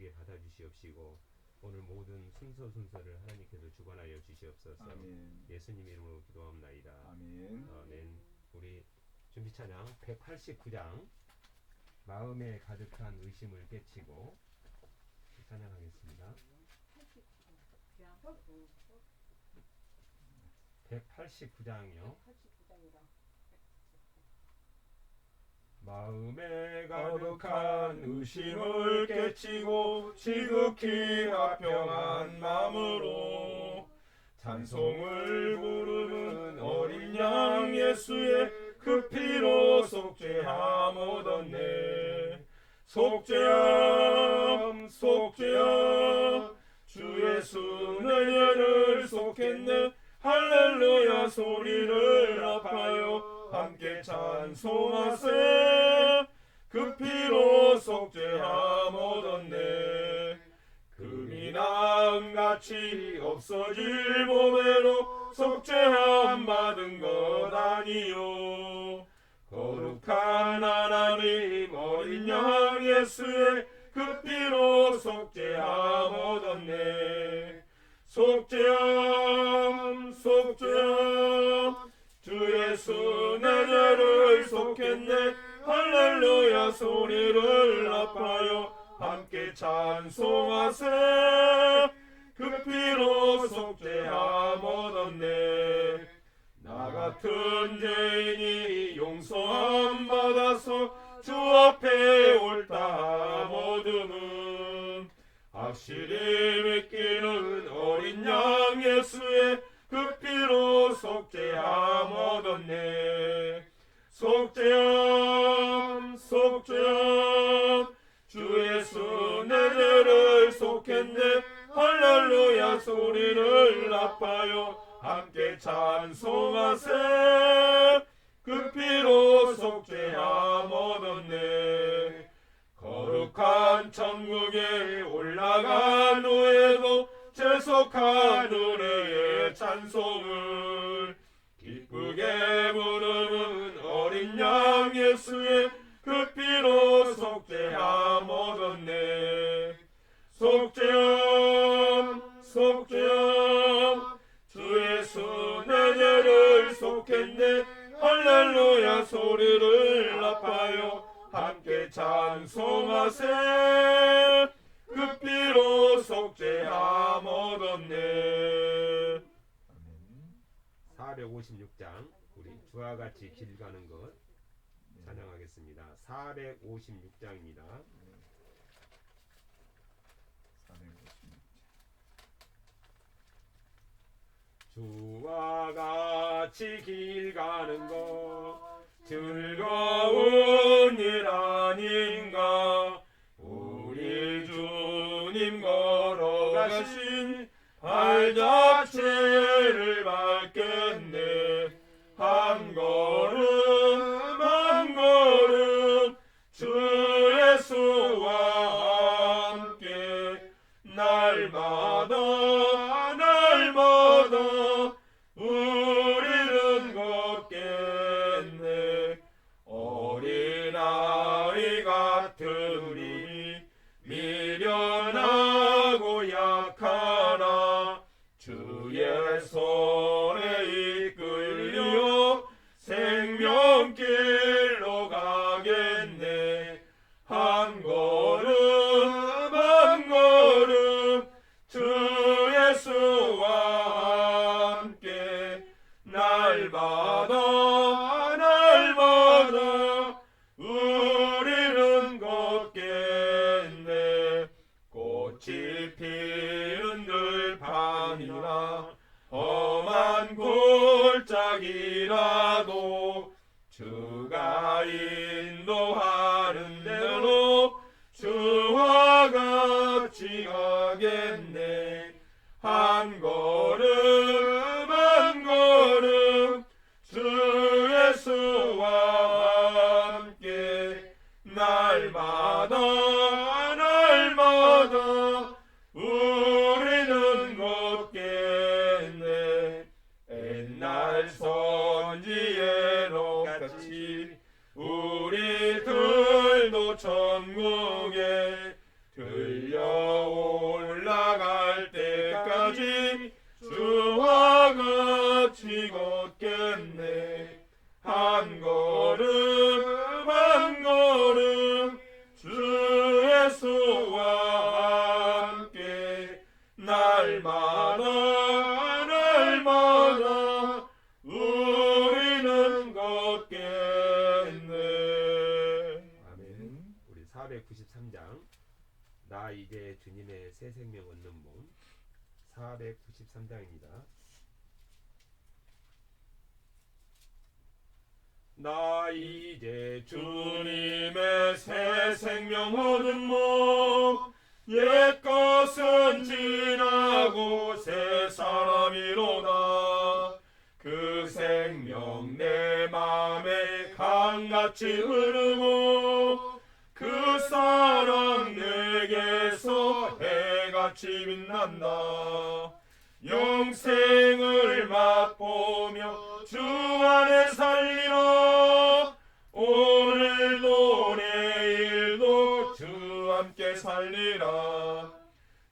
값지게 받아주시옵시고 오늘 모든 순서를 하나님께서 주관하여 주시옵소서. 아멘. 예수님 이름으로 기도합나이다. 아멘. 아멘. 우리 준비 찬양 189장 마음에 가득한 의심을 깨치고 찬양하겠습니다. 189장이요. 마음에 가득한 의심을 깨치고 지극히 화평한 마음으로 찬송을 부르는 어린 양 예수의 그 피로 속죄함 얻었네. 속죄함 속죄함 주 예수 내 죄를 속했네. 할렐루야 소리를 높여 함께 찬송하세. 그 피로 속죄함 얻었네. 금이 나음같이 없어질 몸에로 속죄함 받은 것 아니요. 거룩한 하나님 어린 양 예수의 그 피로 속죄함 얻었네. 속죄함 속죄함 주 예수 내 죄를 속했네. 할렐루야 소리를 높여 함께 찬송하세. 그 피로 속죄함 얻었네. 나 같은 죄인이 용서함 받아서 주 앞에 옳다함 얻음은 확실히 믿기는 어린 양 예수의 그 피로 속죄함 얻었네. 속죄함 속죄함 주 예수 내 죄를 속했네. 할렐루야 소리를 높여 함께 찬송하세. 그 피로 속죄함 얻었네. 거룩한 천국에 올라간 후에도 재속한 우리의 찬송을 기쁘게 부르는 어린 양 예수의 그 피로 속죄함 얻었네. 속죄함 속죄함 주 예수 내 죄를 속했네. 할렐루야 소리를 높여 함께 찬송하세. 그 피로 속죄함 얻었네. 456장 우리 주와 같이 길 가는 것 찬양하겠습니다. 456장입니다. 주와 같이 길 가는 것 즐거운 일 아닌가. 우리 주님 걸어가신 발 자체를 밟겠네. 한 걸음 한 걸음 주 예수와 함께 날마다 우리는 걷겠네. 어린아이 같으니 미련하고 약하나 주의 손에 이끌려 생명길로 가겠네. 한 걸음 한 걸음 주 예수와 함께 날마다 우리는 걷겠네. 나 이제 주님의 새 생명 얻는 몸 493장입니다. 나 이제 주님의 새 생명 얻은 몸 옛것은 지나고 새 사람이로다. 그 생명 내 맘에 강같이 흐르고 그 사랑 내게서 해같이 빛난다. 영생을 맛보며 주 안에 살리라. 오늘도 내일도 주 함께 살리라.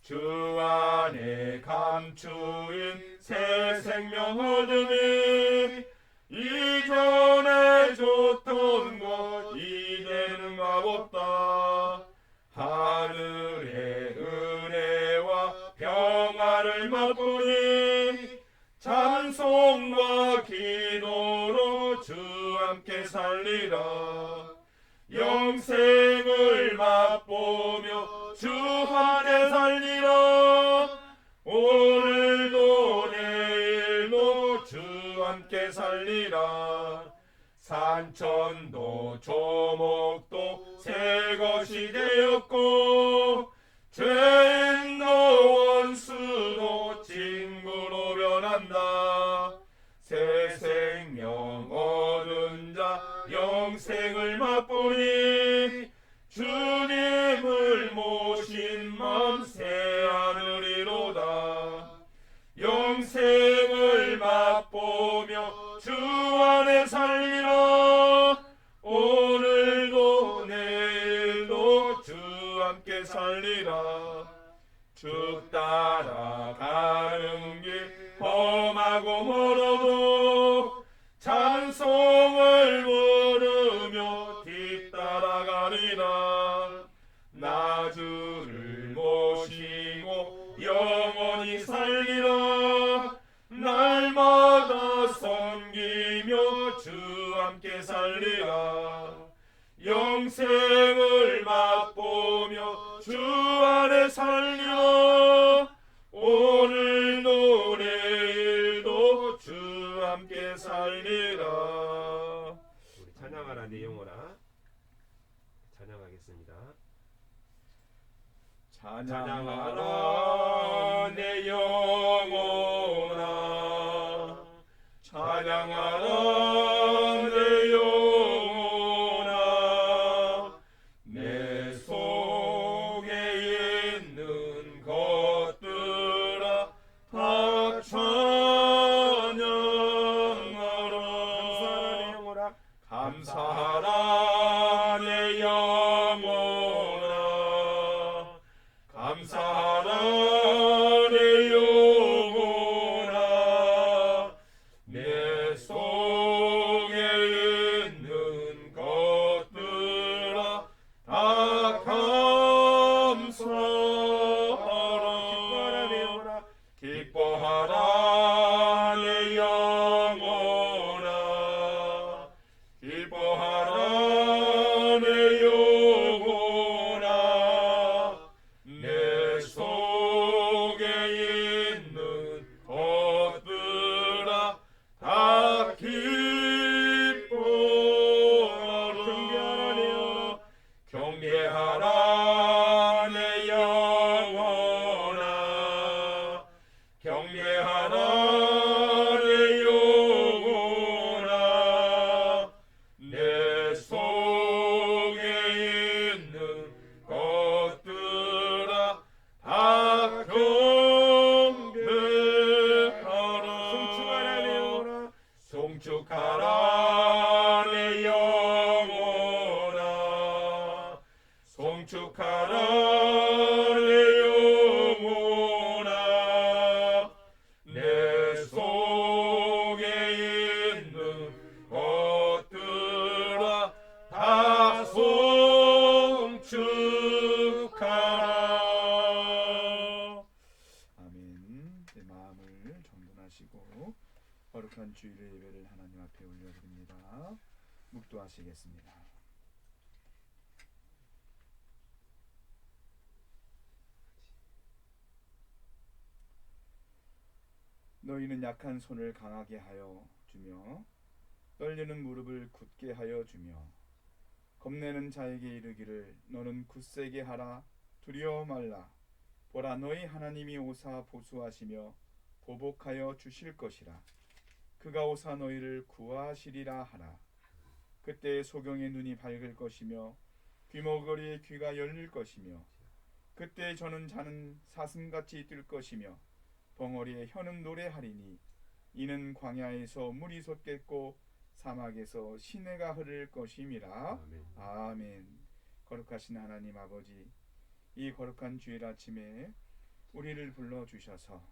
주 안에 감추인 새 생명 얻으니 이전에 좋던 것 이제는 값없다. 하늘의 은혜와 평화를 맛보니 찬송과 기도로 주 함께 살리라. 영생을 맛보며 주 함께 살리라. 오늘도 내일도 주 함께 살리라. 산천도 조목도 새 것이 되었고 죄인도 원수도 친구로 변한다. 새 생명 얻은 자 영생을 맛보니 주님을 모신 맘 새 하늘이로다. 영생을 맛보며 주 안에 살리라. 오늘도 내일도 주 함께 살리라. 주 따라가는 길 험하고 멀어도 찬송을 부르며 뒤따라가리라. 나 주를 모시고 영원히 살리라. 날마다 섬기며 주 함께 살리라. 영생을 맛보며 주 안에 살리라. 오늘도 내일도 주 함께 살리라. 우리 찬양하라 내 영혼아 찬양하겠습니다. 찬양하라 내 영혼아. 찬양하라 내 영혼아. 내 속에 있는 것들아 다 찬양하라. 감사하라 내 영혼아. 감사하라 내 영혼아. 내 속에 있는 것들아 다 감사하라. 기뻐하라 내 영혼아. 기뻐하라 내 영혼아. 내 속에 있는 것들아 다 기뻐하라. 경배하라 내 영혼아. 경배하라 내 영혼아. 내 속에 있는 것들아 다 경배하라. 송축하라 내 영혼아. 송축하라 내 영혼아. 내 속에 있는 것들아 다 송축하라. 아멘. 내 마음을 정돈하시고 거룩한 주일의 예배를 하나님 앞에 올려드립니다. 묵도하시겠습니다. 너희는 약한 손을 강하게 하여 주며 떨리는 무릎을 굳게 하여 주며 겁내는 자에게 이르기를 너는 굳세게 하라 두려워 말라 보라 너희 하나님이 오사 보수하시며 보복하여 주실 것이라 그가 오사 너희를 구하시리라 하라. 그때 소경의 눈이 밝을 것이며 귀머거리의 귀가 열릴 것이며 그때 저는 자는 사슴같이 뜰 것이며 벙어리의 혀는 노래하리니 이는 광야에서 물이 솟겠고 사막에서 시내가 흐를 것임이라. 아멘. 아멘. 거룩하신 하나님 아버지, 이 거룩한 주일 아침에 우리를 불러주셔서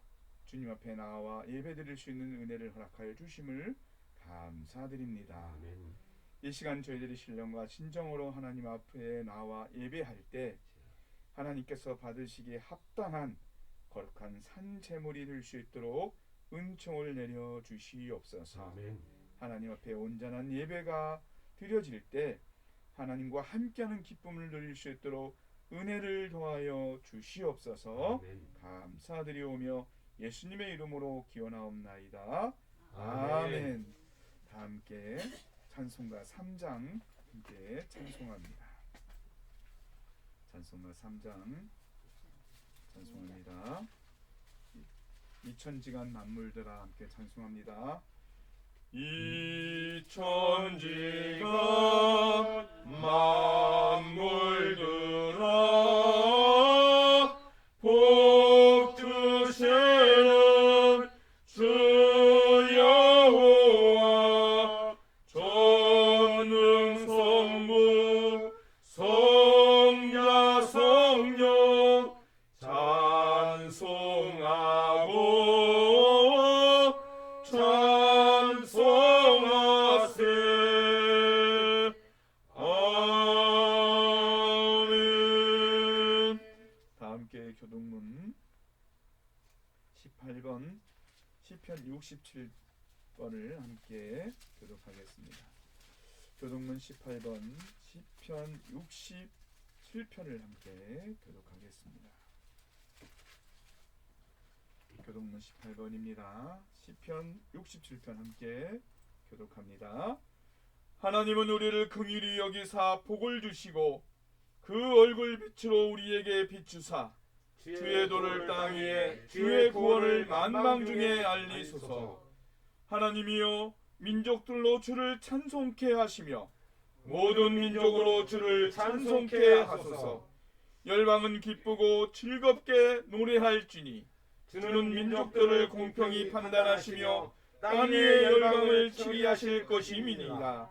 주님 앞에 나와 예배드릴 수 있는 은혜를 허락하여 주심을 감사드립니다. 아멘. 이 시간 저희들이 신령과 진정으로 하나님 앞에 나와 예배할 때 하나님께서 받으시기에 합당한 거룩한 산제물이 될 수 있도록 은총을 내려 주시옵소서. 아멘. 하나님 앞에 온전한 예배가 드려질 때 하나님과 함께하는 기쁨을 누릴 수 있도록 은혜를 더하여 주시옵소서. 아멘. 감사드리오며 예수님의 이름으로 기원하옵나이다. 아멘. 아멘. 다 함께 찬송가 3장 함께 찬송합니다. 찬송가 3장 찬송합니다. 이천지간 만물들아 함께 찬송합니다. 이천지간 만물들아 복 주시는 주 여호와 전능성부 성자 성령 찬송하고 찬송하세. 아멘. 다 함께 교동문 18번 시편 67번을 함께 교독하겠습니다. 교동문 18번 시편 67편을 함께 교독하겠습니다. 교동문 18번입니다. 시편 67편 함께 교독합니다. 하나님은 우리를 긍휼히 여기사 복을 주시고 그 얼굴 빛으로 우리에게 비추사 주의 도를 땅 위에 주의 구원을 만방 중에 알리소서. 하나님이여 민족들로 주를 찬송케 하시며 모든 민족으로 주를 찬송케 하소서. 열방은 기쁘고 즐겁게 노래할지니 주는 민족들을 공평히 판단하시며 땅 위의 열방을 치리하실 것임이니라.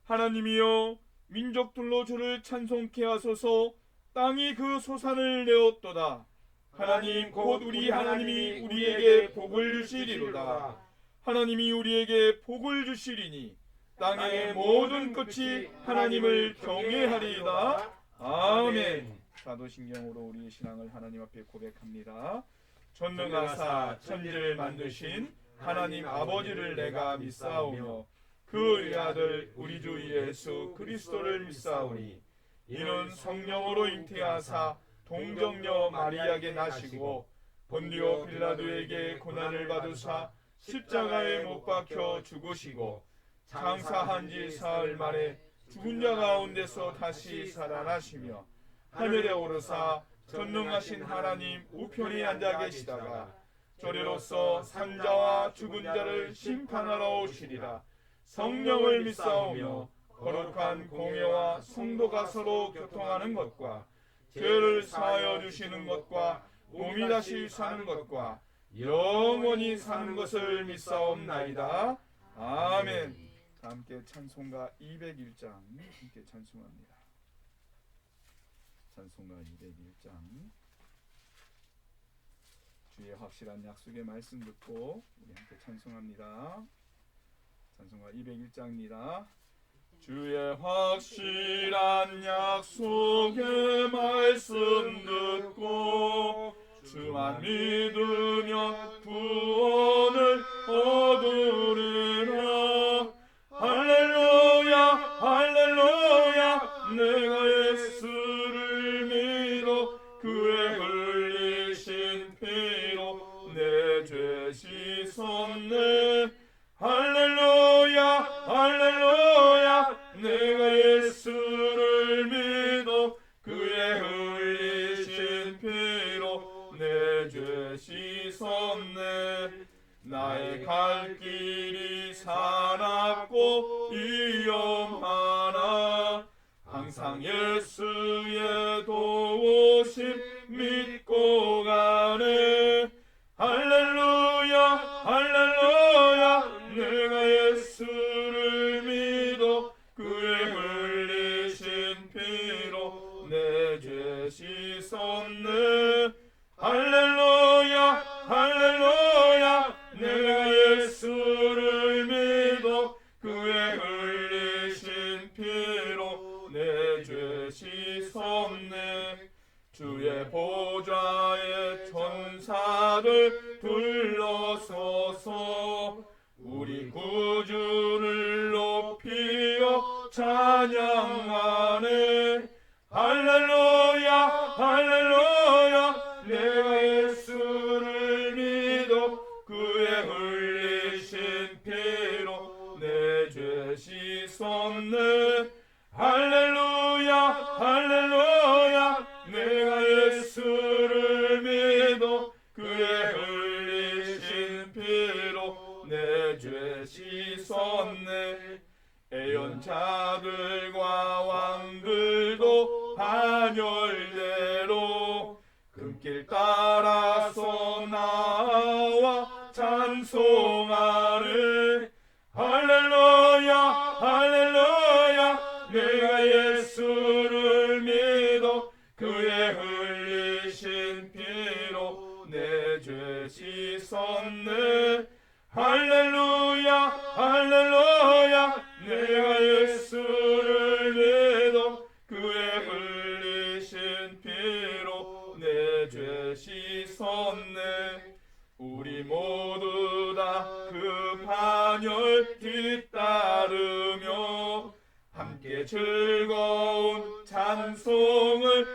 하나님이여 민족들로 주를 찬송케 하소서. 땅이 그 소산을 내었도다. 하나님 곧 우리 하나님이 우리에게 복을 주시리로다. 하나님이 우리에게 복을 주시리니 땅의 모든 끝이 하나님을 경외하리이다. 아멘. 사도신경으로 우리의 신앙을 하나님 앞에 고백합니다. 전능하사 천지를 만드신 하나님 아버지를 내가 믿사오며 그 아들 우리 주 예수 그리스도를 믿사오니 이는 성령으로 잉태하사 동정녀 마리아에게 나시고 본디오 빌라도에게 고난을 받으사 십자가에 못 박혀 죽으시고 장사한 지 사흘 만에 죽은 자 가운데서 다시 살아나시며 하늘에 오르사 전능하신 하나님 우편에 앉아 계시다가 저리로서 산자와 죽은 자를 심판하러 오시리라. 성령을 믿사오며 거룩한 공예와 성도가 서로 교통하는 것과 죄를 사하여 주시는 것과 몸이 다시 사는 것과 영원히 사는 것을 믿사옵나이다. 아멘. 함께 찬송가 201장 함께 찬송합니다. 찬송가 201장 주의 확실한 약속의 말씀 듣고 우리 함께 찬송합니다. 찬송가 201장입니다. 주의 확실한 약속의 말씀 듣고 주만 믿으면 구원을 얻으리라. 할렐루야 할렐루야 내가 예수를 믿어 그의 흘리신 피로 내 내 죄 씻었네. 할렐루야 할렐루야 내가 예수를 믿어 그의 흘리신 피로 내 죄 씻었네. 나의 갈 길이 사납고 위험하나 항상 예수의 도우심 믿고 가네. 할렐루야 할렐루야 내가 예수를 믿어 그의 흘리신 피로 내 죄 씻었네. 할렐루야 할렐루야 내가 예수를 믿어 그의 흘리신 피로 내 죄 씻었네. 주의 보좌에 천사들 둘러서서 우리 구주를 높이어 찬양하네. 할렐루야 할렐루야 내가 예수를 믿어 그의 흘리신 피로 내 죄 씻었네. 할렐루야 할렐루야 내가 예수를 믿어 그의 흘리신 피로 내 죄 씻었네. 애연자들과 왕들도 반열대로 금길 따라서 나와 찬송하네. 할렐루야 할렐루야 내가 예수를 믿어 그의 흘리신 피로 내 죄 씻었네. 할렐루야 할렐루야 내가 예수를 믿어 그의 흘리신 피로 내 죄 씻었네. 우리 모두 다 그 반열 뒤따르며 함께 즐거운 찬송을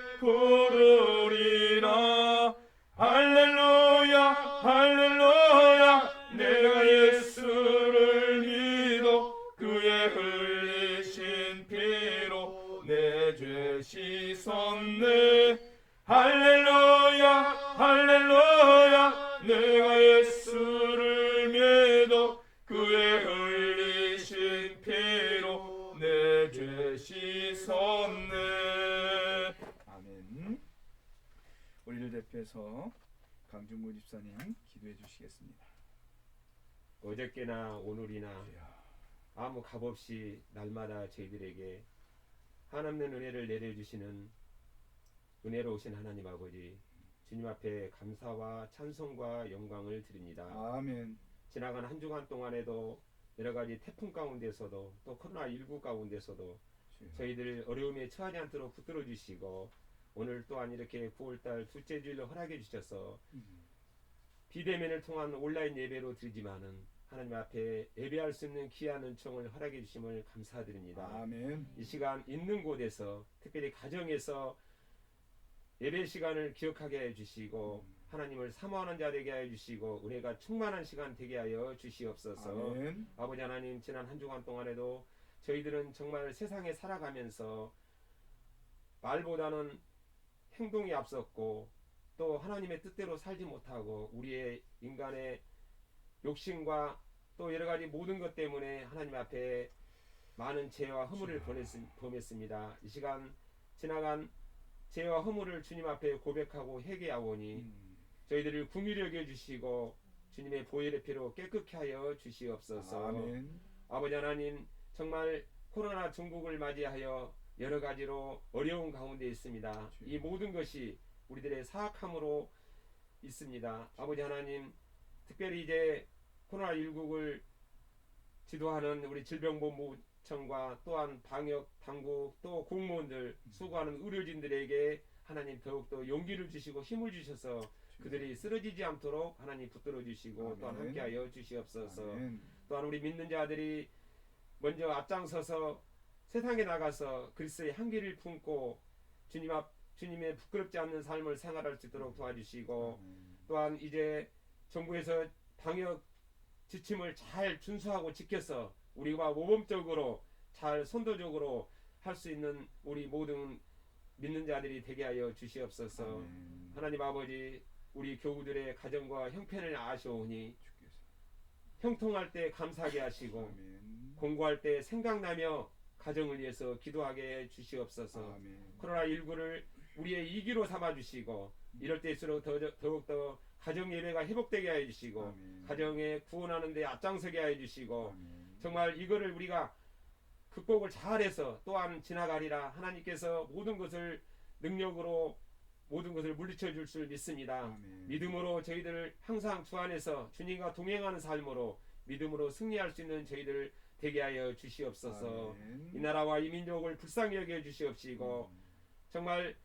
부르리라. 할렐루야 할렐루야 내가 예수를 믿어 그의 흘리신 피로 내 죄 씻었네. 할렐루야 할렐루야 내가 예수를 믿어 그의 흘리신 피로 내 죄 씻었네. 아멘. 우리를 대표해서 강중구 집사님 기도해 주시겠습니다. 어저께나 오늘이나 아무 값없이 날마다 저희들에게 한없는 은혜를 내려주시는 은혜로우신 하나님 아버지, 주님 앞에 감사와 찬송과 영광을 드립니다. 아멘. 지나간 한 주간 동안에도 여러 가지 태풍 가운데서도 또 코로나19 가운데서도 저희들 어려움에 처하지 않도록 붙들어 주시고 오늘 또한 이렇게 9월달 둘째 주일로 허락해 주셔서 비대면을 통한 온라인 예배로 드리지만은 하나님 앞에 예배할 수 있는 귀한 은총을 허락해 주심을 감사드립니다. 아멘. 이 시간 있는 곳에서 특별히 가정에서 예배 시간을 기억하게 해 주시고 하나님을 사모하는 자 되게 하여 주시고 은혜가 충만한 시간 되게 하여 주시옵소서. 아멘. 아버지 하나님, 지난 한 주간 동안에도 저희들은 정말 세상에 살아가면서 말보다는 행동이 앞섰고 또 하나님의 뜻대로 살지 못하고 우리의 인간의 욕심과 또 여러 가지 모든 것 때문에 하나님 앞에 많은 죄와 허물을 범했습니다. 이 시간 지나간 죄와 허물을 주님 앞에 고백하고 회개하오니 저희들을 긍휼히 여겨 주시고 주님의 보혈의 피로 깨끗게 하여 주시옵소서. 아멘. 아버지 하나님, 정말 코로나 중국을 맞이하여 여러 가지로 어려운 가운데 있습니다. 이 모든 것이 우리들의 사악함으로 있습니다. 아버지 하나님, 특별히 이제 코로나19를 지도하는 우리 질병본부청과 또한 방역 당국 또 공무원들 수고하는 의료진들에게 하나님 더욱더 용기를 주시고 힘을 주셔서 그들이 쓰러지지 않도록 하나님 붙들어 주시고 아멘. 또한 함께하여 주시옵소서. 아멘. 또한 우리 믿는 자들이 먼저 앞장서서 세상에 나가서 그리스도의 향기를 품고 주님의 부끄럽지 않는 삶을 생활할 수 있도록 도와주시고 또한 이제 정부에서 방역 지침을 잘 준수하고 지켜서 우리가 모범적으로 잘 선도적으로 할 수 있는 우리 모든 믿는 자들이 되게 하여 주시옵소서. 아멘. 하나님 아버지, 우리 교우들의 가정과 형편을 아시오니 주께서. 형통할 때 감사하게 하시고 아멘. 공부할 때 생각나며 가정을 위해서 기도하게 해 주시옵소서. 아멘. 코로나19를 우리의 이기로 삼아 주시고 이럴 때일수록 더욱더 가정 예배가 회복되게 해 주시고 아멘. 가정에 구원하는 데 앞장서게 해 주시고 아멘. 정말 이거를 우리가 극복을 잘해서 또한 지나가리라. 하나님께서 모든 것을 능력으로 모든 것을 물리쳐 줄 줄 믿습니다. 아멘. 믿음으로 저희들 항상 주 안에서 주님과 동행하는 삶으로 믿음으로 승리할 수 있는 저희들 되게 하여 주시옵소서. 아멘. 이 나라와 이 민족을 불쌍히 여겨 주시옵시고 정말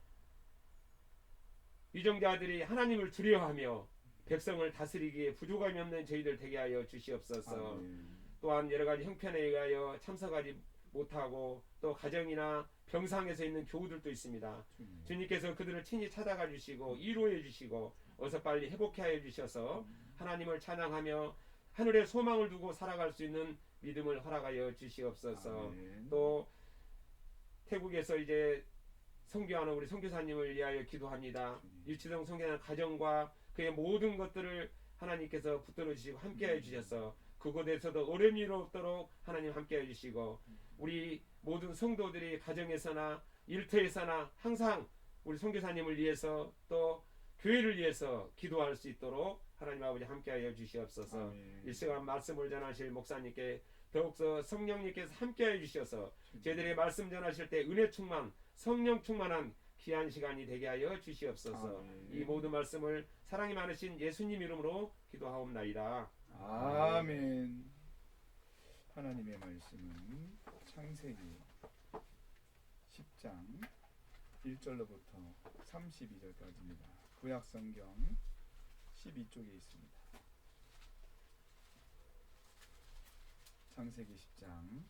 위정자들이 하나님을 두려워하며 백성을 다스리기에 부족함이 없는 저희들 되게 하여 주시옵소서. 아멘. 또한 여러 가지 형편에 의하여 참석하지 못하고 또 가정이나 병상에서 있는 교우들도 있습니다. 주님. 주님께서 그들을 친히 찾아가 주시고 위로해 주시고 어서 빨리 회복해 하여 주셔서 하나님을 찬양하며 하늘에 소망을 두고 살아갈 수 있는 믿음을 허락하여 주시옵소서. 아멘. 또 태국에서 이제 선교하는 우리 선교사님을 위하여 기도합니다. 유치성 선교하는 가정과 그의 모든 것들을 하나님께서 붙들어 주시고 함께해 주셔서 그곳에서도 어려움이 없도록 하나님 함께해 주시고 우리 모든 성도들이 가정에서나 일터에서나 항상 우리 선교사님을 위해서 또 교회를 위해서 기도할 수 있도록 하나님 아버지 함께하여 주시옵소서. 아멘. 이 시간 말씀을 전하실 목사님께 더욱더 성령님께서 함께해 주셔서 저희들의 말씀 전하실 때 은혜 충만 성령 충만한 귀한 시간이 되게 하여 주시옵소서. 아멘. 이 모든 말씀을 사랑이 많으신 예수님 이름으로 기도하옵나이다. 아멘. 하나님의 말씀은 창세기 10장 1절로부터 32절까지입니다. 구약 성경 12쪽에 있습니다. 창세기 10장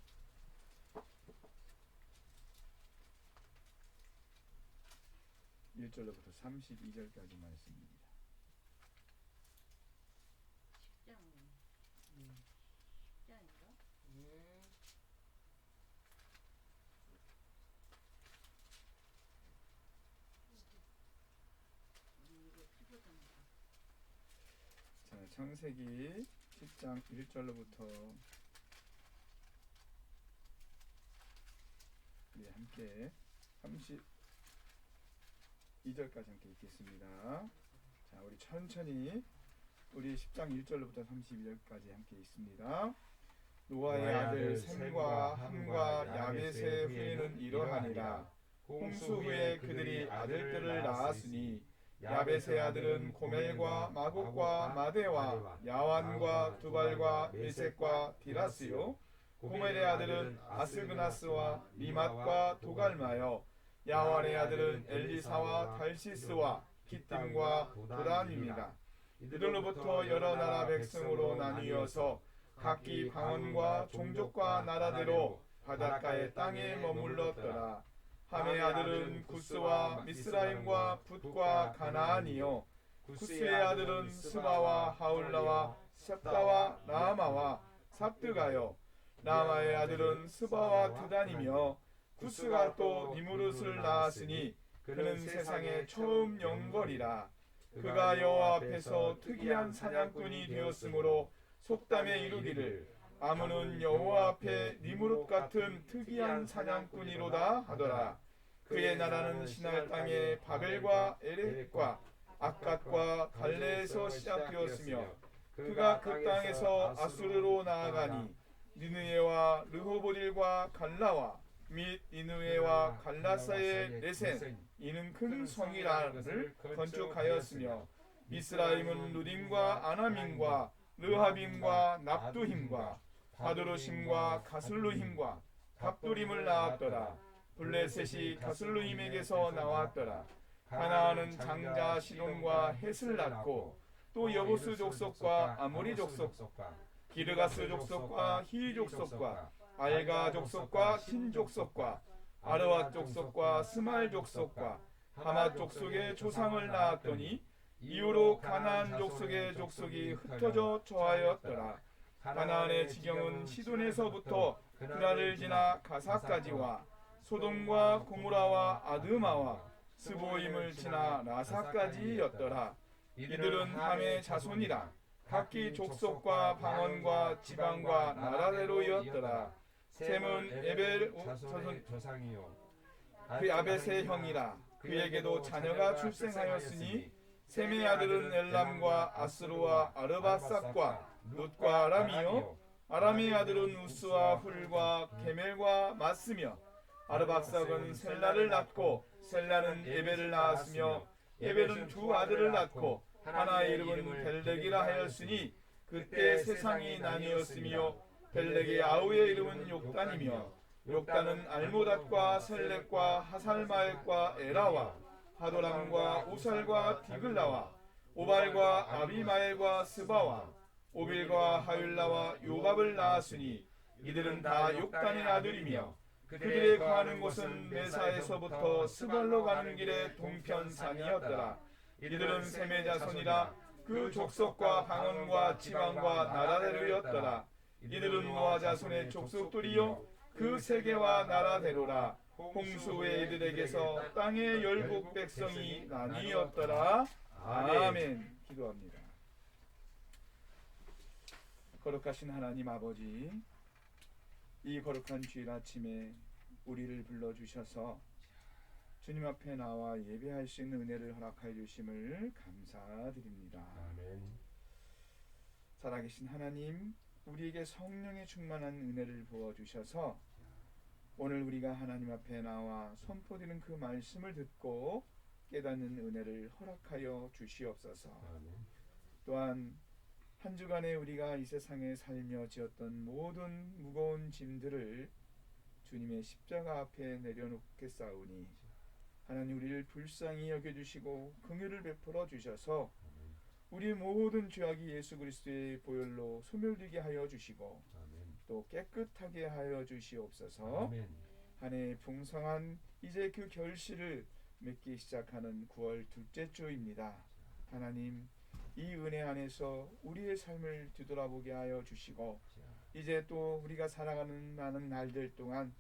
1절로부터 32절까지 말씀입니다. 10장인가? 이거 15장인가? 자, 창세기 10장 1절로부터 우리 함께 32절까지 함께 읽겠습니다. 자, 우리 천천히 우리 10장 1절로부터 32절까지 함께 읽습니다. 노아의 아들 셈과 함과 야벳의 후예는 이러하니라. 홍수 후에 그들이 아들들을 낳았으니 야벳의 아들은 고멜과 마곡과 마대와 야완과 두발과 메섹과 디라스요. 고멜의 아들은 아스그나스와 리맛과 도갈마요. 야완의 아들은 엘리사와 달시스와 기띔과 도단입니다. 이들로부터 여러 나라 백성으로 나뉘어서 각기 방언과 종족과 나라대로 바닷가의 땅에 머물렀더라. 함의 아들은 구스와 미스라임과 붓과 가나안이요. 구스의 아들은 스마와 하울라와 셉다와 라마와 삽드가요. 라마의 아들은 스바와 드단이며 구스가 또 니무릇을 낳았으니 그는 세상에 처음 영벌이라. 그가 여호와 앞에서 특이한 사냥꾼이 되었으므로 속담에 이르기를 아문은 여호와 앞에 니무릇 같은 특이한 사냥꾼이로다 하더라. 그의 나라는 시날 땅에 바벨과 에렉과 악갓과 갈레에서 시작되었으며 그가 그 땅에서 아수르로 나아가니 니느웨와 르호보딜과 갈라와 및 니느웨와 갈라사의 레센 이는 큰 성이라를 건축하였으며 미스라임은 루딘과 아나민과 르하빔과 납두힘과 바드로심과 가슬루힘과 갑두림을 낳았더라. 블레셋이 가슬루힘에게서 나왔더라. 가나안은 장자 시돈과 헷을 낳고 또 여부스 족속과 아모리 족속과 기르가스 족속과 히 족속과 알가 족속과 신 족속과 아르와 족속과 스말 족속과 하마 족속의 조상을 낳았더니 이후로 가나안 족속의 족속이 흩어져 처하였더라. 가나안의 지경은 시돈에서부터 그라를 지나 가사까지와 소돔과 고무라와 아드마와 스보임을 지나 라사까지였더라. 이들은 함의 자손이라. 각기 족속과 방언과 지방과 나라대로였더라. 셈은 에벨 자손의 조상이요 그 야벳의 형이라. 그에게도 자녀가 출생하였으니 셈의 아들은 엘람과 아스루와 아르바삭과 룻과 아람이요 아람의 아들은 우스와 훌과 게멜과 마스며 아르바삭은 셀라를 낳고 셀라는 에벨을 낳았으며 에벨은 두 아들을 낳고 하나의 이름은 벨렉이라 하였으니 그때 세상이 나뉘었으며 벨렉의 아우의 이름은 욕단이며 욕단은 알모닷과 셀렉과 하살마엘과 에라와 하도람과 우살과 디글라와 오발과 아비마엘과 스바와 오빌과 하율라와 요밥을 낳았으니 이들은 다 욕단의 아들이며 그들의 거하는 곳은 메사에서부터 스발로 가는 길의 동편산이었더라. 이들은 셈의 자손이라. 그 족속과 방언과 지방과 나라대로였더라. 이들은 노아 자손의 족속들이요 그 세계와 나라대로라. 홍수 후에 이들에게서 땅의 열국 백성이 나뉘었더라. 아멘. 기도합니다. 거룩하신 하나님 아버지, 이 거룩한 주일 아침에 우리를 불러주셔서 주님 앞에 나와 예배할 수 있는 은혜를 허락하여 주심을 감사드립니다. 아멘. 살아계신 하나님, 우리에게 성령의 충만한 은혜를 부어주셔서 오늘 우리가 하나님 앞에 나와 선포되는 그 말씀을 듣고 깨닫는 은혜를 허락하여 주시옵소서. 아멘. 또한 한 주간에 우리가 이 세상에 살며 지었던 모든 무거운 짐들을 주님의 십자가 앞에 내려놓겠사오니 하나님 우리를 불쌍히 여겨주시고 긍휼을 베풀어 주셔서 우리 모든 죄악이 예수 그리스도의 보혈로 소멸되게 하여 주시고 아멘. 또 깨끗하게 하여 주시옵소서. 아멘. 한 해 풍성한 이제 그 결실을 맺기 시작하는 9월 둘째 주입니다. 하나님, 이 은혜 안에서 우리의 삶을 뒤돌아보게 하여 주시고 이제 또 우리가 살아가는 많은 날들 동안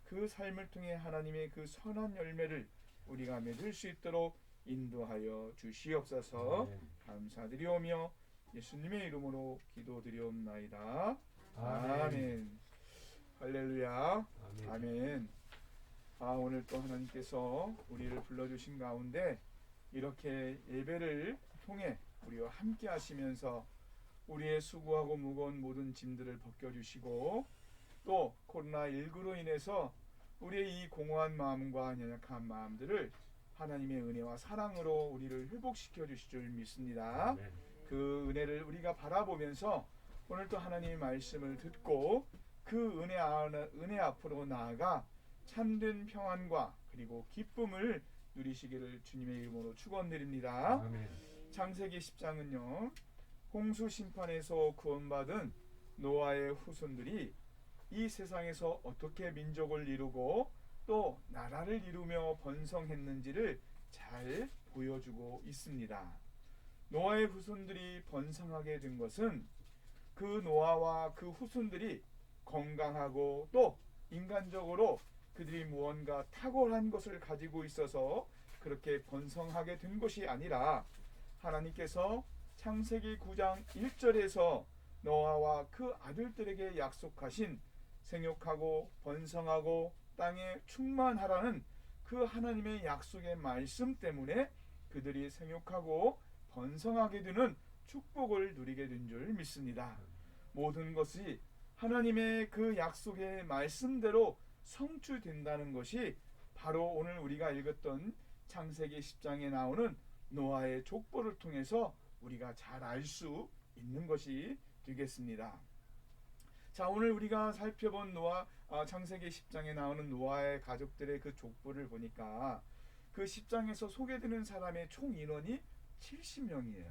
그 삶을 통해 하나님의 그 선한 열매를 우리가 맺을 수 있도록 인도하여 주시옵소서. 아멘. 감사드리오며 예수님의 이름으로 기도드리옵나이다. 아멘. 아멘. 할렐루야. 아멘. 아멘. 오늘 또 하나님께서 우리를 불러주신 가운데 이렇게 예배를 통해 우리와 함께 하시면서 우리의 수고하고 무거운 모든 짐들을 벗겨주시고 또 코로나19로 인해서 우리의 이 공허한 마음과 연약한 마음들을 하나님의 은혜와 사랑으로 우리를 회복시켜 주실 줄 믿습니다. 아멘. 그 은혜를 우리가 바라보면서 오늘 또 하나님의 말씀을 듣고 그 은혜 앞으로 나아가 참된 평안과 그리고 기쁨을 누리시기를 주님의 이름으로 축원드립니다. 아멘. 창세기 10장은요 홍수 심판에서 구원받은 노아의 후손들이 이 세상에서 어떻게 민족을 이루고 또 나라를 이루며 번성했는지를 잘 보여주고 있습니다. 노아의 후손들이 번성하게 된 것은 그 노아와 그 후손들이 건강하고 또 인간적으로 그들이 무언가 탁월한 것을 가지고 있어서 그렇게 번성하게 된 것이 아니라 하나님께서 창세기 9장 1절에서 노아와 그 아들들에게 약속하신 생육하고 번성하고 땅에 충만하라는 그 하나님의 약속의 말씀 때문에 그들이 생육하고 번성하게 되는 축복을 누리게 된 줄 믿습니다. 모든 것이 하나님의 그 약속의 말씀대로 성취된다는 것이 바로 오늘 우리가 읽었던 창세기 10장에 나오는 노아의 족보를 통해서 우리가 잘 알 수 있는 것이 되겠습니다. 자, 오늘 우리가 살펴본 창세기 10장에 나오는 노아의 가족들의 그 족보를 보니까 그 10장에서 소개되는 사람의 총 인원이 70명이에요.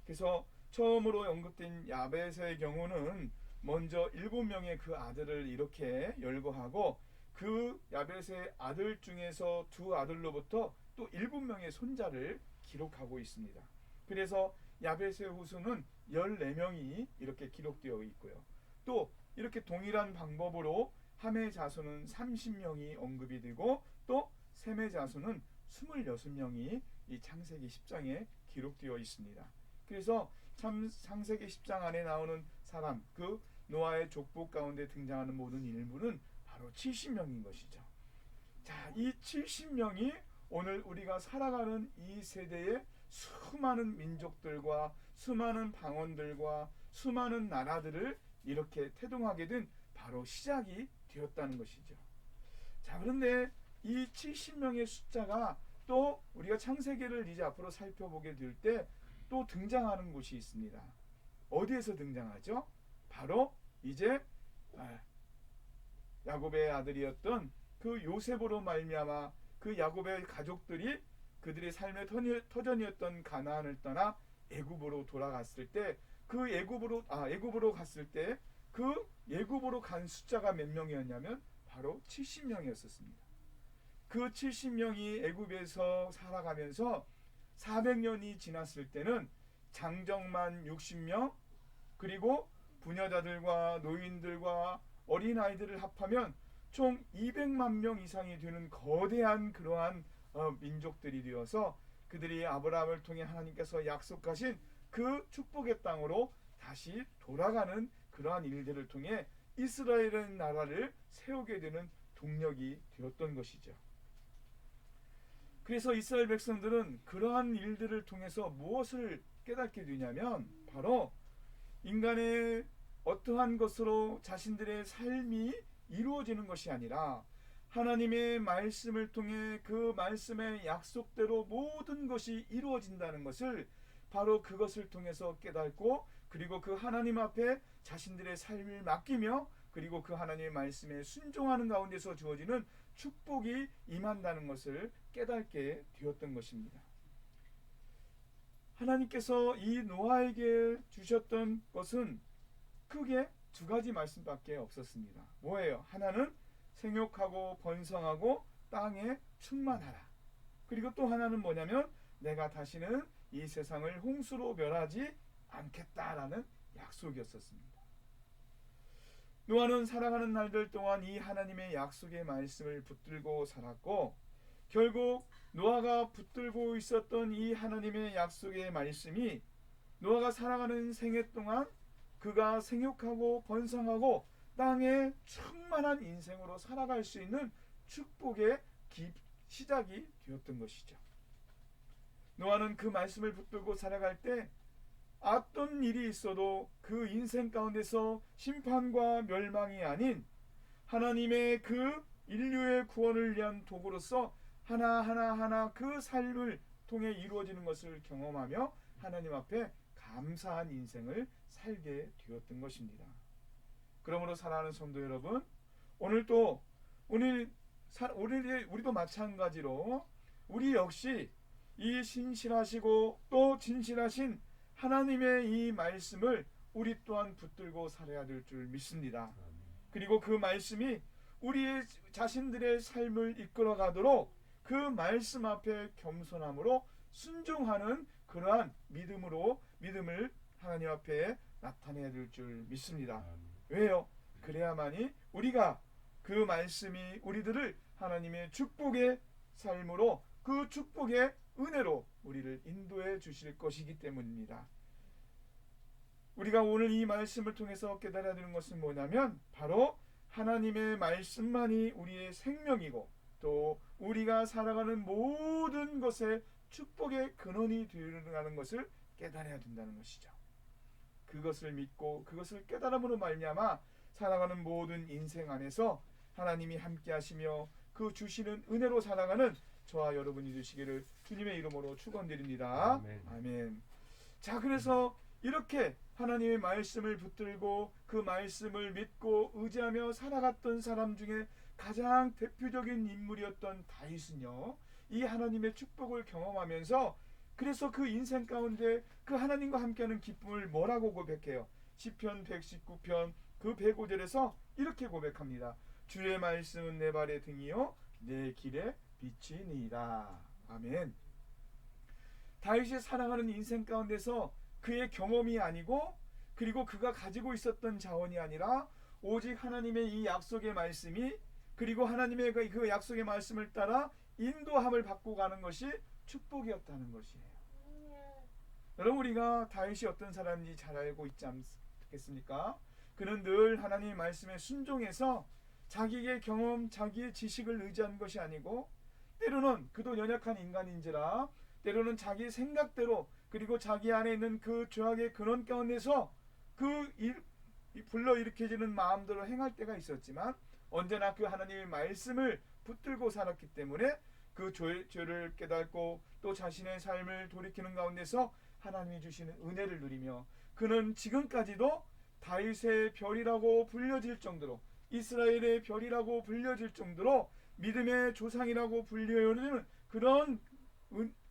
그래서 처음으로 언급된 야벳의 경우는 먼저 7명의 그 아들을 이렇게 열거하고 그 야벳의 아들 중에서 두 아들로부터 또 7명의 손자를 기록하고 있습니다. 그래서 야벳의 후손은 14명이 이렇게 기록되어 있고요. 또 이렇게 동일한 방법으로 함의 자손은 30명이 언급이 되고 또 셈의 자손은 26명이 이 창세기 10장에 기록되어 있습니다. 그래서 참 창세기 10장 안에 나오는 사람, 그 노아의 족보 가운데 등장하는 모든 인물은 바로 70명인 것이죠. 자, 이 70명이 오늘 우리가 살아가는 이 세대의 수많은 민족들과 수많은 방언들과 수많은 나라들을 이렇게 태동하게 된 바로 시작이 되었다는 것이죠. 자, 그런데 이 70명의 숫자가 또 우리가 창세기를 이제 앞으로 살펴보게 될 때 또 등장하는 곳이 있습니다. 어디에서 등장하죠? 바로 이제 야곱의 아들이었던 그 요셉으로 말미암아 그 야곱의 가족들이 그들의 삶의 터전이었던 가나안을 떠나 애굽으로 돌아갔을 때 그 애굽으로 갔을 때 그 애굽으로 간 숫자가 몇 명이었냐면 바로 70명이었습니다. 그 70명이 애굽에서 살아가면서 400년이 지났을 때는 장정만 60명, 그리고 부녀자들과 노인들과 어린아이들을 합하면 총 200만 명 이상이 되는 거대한 그러한 민족들이 되어서 그들이 아브라함을 통해 하나님께서 약속하신 그 축복의 땅으로 다시 돌아가는 그러한 일들을 통해 이스라엘의 나라를 세우게 되는 동력이 되었던 것이죠. 그래서 이스라엘 백성들은 그러한 일들을 통해서 무엇을 깨닫게 되냐면 바로 인간의 어떠한 것으로 자신들의 삶이 이루어지는 것이 아니라 하나님의 말씀을 통해 그 말씀의 약속대로 모든 것이 이루어진다는 것을 바로 그것을 통해서 깨닫고 그리고 그 하나님 앞에 자신들의 삶을 맡기며 그리고 그 하나님의 말씀에 순종하는 가운데서 주어지는 축복이 임한다는 것을 깨닫게 되었던 것입니다. 하나님께서 이 노아에게 주셨던 것은 크게 두 가지 말씀밖에 없었습니다. 뭐예요? 하나는 생육하고 번성하고 땅에 충만하라. 그리고 또 하나는 뭐냐면 내가 다시는 이 세상을 홍수로 멸하지 않겠다라는 약속이었습니다. 노아는 살아가는 날들 동안 이 하나님의 약속의 말씀을 붙들고 살았고 결국 노아가 붙들고 있었던 이 하나님의 약속의 말씀이 노아가 살아가는 생애 동안 그가 생육하고 번성하고 땅에 충만한 인생으로 살아갈 수 있는 축복의 시작이 되었던 것이죠. 노아는 그 말씀을 붙들고 살아갈 때 어떤 일이 있어도 그 인생 가운데서 심판과 멸망이 아닌 하나님의 그 인류의 구원을 위한 도구로서 하나하나 그 삶을 통해 이루어지는 것을 경험하며 하나님 앞에 감사한 인생을 살게 되었던 것입니다. 그러므로 사랑하는 성도 여러분, 오늘도 우리도 마찬가지로 우리 역시 이 신실하시고 또 진실하신 하나님의 이 말씀을 우리 또한 붙들고 살아야 될 줄 믿습니다. 그리고 그 말씀이 우리의 자신들의 삶을 이끌어가도록 그 말씀 앞에 겸손함으로 순종하는 그러한 믿음을 하나님 앞에 나타내야 될 줄 믿습니다. 왜요? 그래야만이 우리가 그 말씀이 우리들을 하나님의 축복의 삶으로 그 축복의 은혜로 우리를 인도해 주실 것이기 때문입니다. 우리가 오늘 이 말씀을 통해서 깨달아야 되는 것은 뭐냐면 바로 하나님의 말씀만이 우리의 생명이고 또 우리가 살아가는 모든 것에 축복의 근원이 되어가는 것을 깨달아야 된다는 것이죠. 그것을 믿고 그것을 깨달음으로 말미암아 살아가는 모든 인생 안에서 하나님이 함께 하시며 그 주시는 은혜로 살아가는 저와 여러분이 되시기를 주님의 이름으로 축원드립니다. 아멘. 자, 그래서 이렇게 하나님의 말씀을 붙들고 그 말씀을 믿고 의지하며 살아갔던 사람 중에 가장 대표적인 인물이었던 다윗은요, 이 하나님의 축복을 경험하면서 그래서 그 인생 가운데 그 하나님과 함께하는 기쁨을 뭐라고 고백해요? 시편 119편 그 105절에서 이렇게 고백합니다. 주의 말씀은 내 발의 등이요 내 길에 빛이니이다. 아멘. 다윗이 살아가는 인생 가운데서 그의 경험이 아니고 그리고 그가 가지고 있었던 자원이 아니라 오직 하나님의 이 약속의 말씀이 그리고 하나님의 그 약속의 말씀을 따라 인도함을 받고 가는 것이 축복이었다는 것이에요. 여러분, 우리가 다윗이 어떤 사람인지 잘 알고 있지 않겠습니까? 그는 늘 하나님의 말씀에 순종해서 자기의 경험, 자기의 지식을 의지한 것이 아니고 때로는 그도 연약한 인간인지라 때로는 자기 생각대로 그리고 자기 안에 있는 그 죄악의 근원 가운데서 불러일으켜지는 마음대로 행할 때가 있었지만 언제나 그 하나님의 말씀을 붙들고 살았기 때문에 그 죄를 깨닫고 또 자신의 삶을 돌이키는 가운데서 하나님이 주시는 은혜를 누리며 그는 지금까지도 다윗의 별이라고 불려질 정도로 이스라엘의 별이라고 불려질 정도로 믿음의 조상이라고 불려지는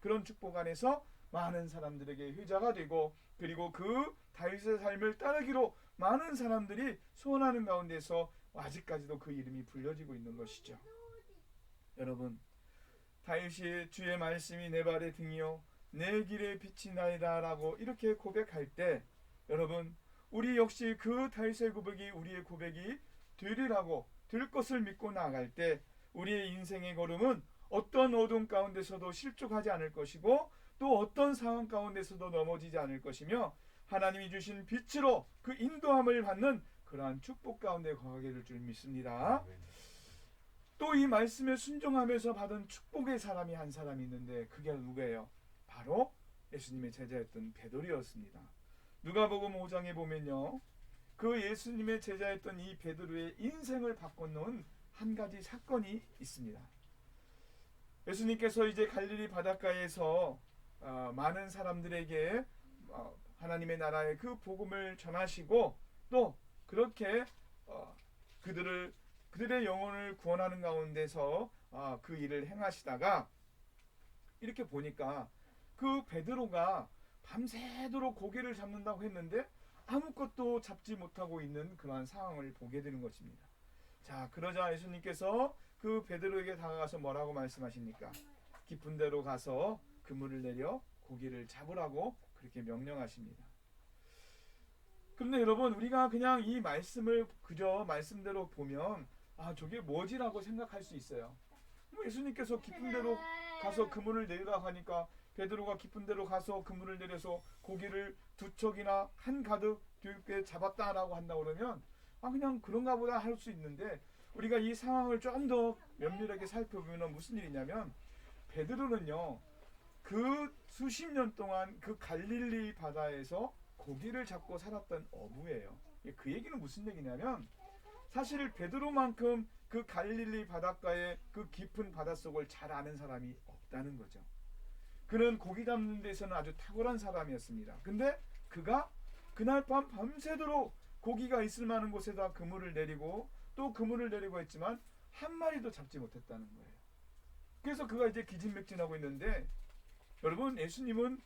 그런 축복 안에서 많은 사람들에게 효자가 되고 그리고 그 다윗의 삶을 따르기로 많은 사람들이 소원하는 가운데서 아직까지도 그 이름이 불려지고 있는 것이죠. 여러분, 다윗이 주의 말씀이 내 발의 등이요 내 길의 빛이 나이다 라고 이렇게 고백할 때 여러분, 우리 역시 그 다윗의 고백이 우리의 고백이 되리라고 될 것을 믿고 나아갈 때 우리의 인생의 걸음은 어떤 어둠 가운데서도 실족하지 않을 것이고 또 어떤 상황 가운데서도 넘어지지 않을 것이며 하나님이 주신 빛으로 그 인도함을 받는 그러한 축복 가운데 거하게 될 줄 믿습니다. 또 이 말씀에 순종하면서 받은 축복의 사람이 한 사람이 있는데 그게 누구예요? 바로 예수님의 제자였던 베드로였습니다. 누가복음 5장에 보면요, 그 예수님의 제자였던 이 베드로의 인생을 바꿔놓은 한 가지 사건이 있습니다. 예수님께서 이제 갈릴리 바닷가에서 많은 사람들에게 하나님의 나라의 그 복음을 전하시고 또 그렇게 그들의 영혼을 구원하는 가운데서 그 일을 행하시다가 이렇게 보니까 그 베드로가 밤새도록 고기를 잡는다고 했는데 아무것도 잡지 못하고 있는 그러한 상황을 보게 되는 것입니다. 자, 그러자 예수님께서 그 베드로에게 다가가서 뭐라고 말씀하십니까? 깊은 데로 가서 그물을 내려 고기를 잡으라고 그렇게 명령하십니다. 그런데 여러분, 우리가 그냥 이 말씀을 그저 말씀대로 보면 저게 뭐지라고 생각할 수 있어요. 예수님께서 깊은 데로 가서 그물을 내리라고 하니까 베드로가 깊은 데로 가서 그물을 내려서 고기를 2척이나 한가득 뒤에 잡았다라고 한다고 그러면 그냥 그런가 보다 할 수 있는데 우리가 이 상황을 좀 더 면밀하게 살펴보면 무슨 일이냐면 베드로는요, 그 수십 년 동안 그 갈릴리 바다에서 고기를 잡고 살았던 어부예요. 그 얘기는 무슨 얘기냐면 사실 베드로만큼 그 갈릴리 바닷가의 그 깊은 바닷속을 잘 아는 사람이 없다는 거죠. 그는 고기 잡는 데서는 아주 탁월한 사람이었습니다. 근데 그가 그날 밤 밤새도록 고기가 있을 만한 곳에다 그물을 내리고 또 그물을 내리고 했지만 한 마리도 잡지 못했다는 거예요. 그래서 그가 이제 기진맥진하고 있는데 여러분, 예수님은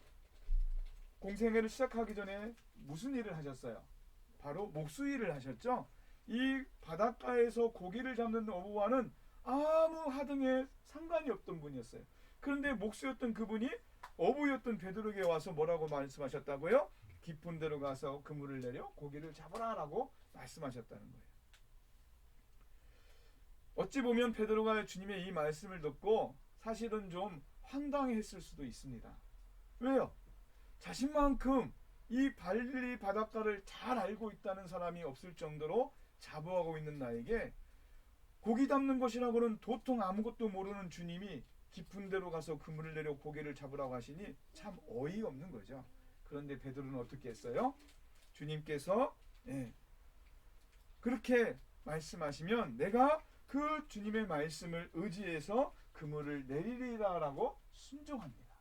공생애를 시작하기 전에 무슨 일을 하셨어요? 바로 목수일을 하셨죠. 이 바닷가에서 고기를 잡는 어부와는 아무 하등에 상관이 없던 분이었어요. 그런데 목수였던 그분이 어부였던 베드로에게 와서 뭐라고 말씀하셨다고요? 깊은 데로 가서 그물을 내려 고기를 잡으라라고 말씀하셨다는 거예요. 어찌 보면 베드로가 주님의 이 말씀을 듣고 사실은 좀 황당했을 수도 있습니다. 왜요? 자신만큼 이 갈릴리 바닷가를 잘 알고 있다는 사람이 없을 정도로 자부하고 있는 나에게 고기 잡는 것이라고는 도통 아무것도 모르는 주님이 깊은 데로 가서 그물을 내려 고기를 잡으라고 하시니 참 어이없는 거죠. 그런데 베드로는 어떻게 했어요? 주님께서 그렇게 말씀하시면 내가 그 주님의 말씀을 의지해서 그물을 내리리라라고 순종합니다.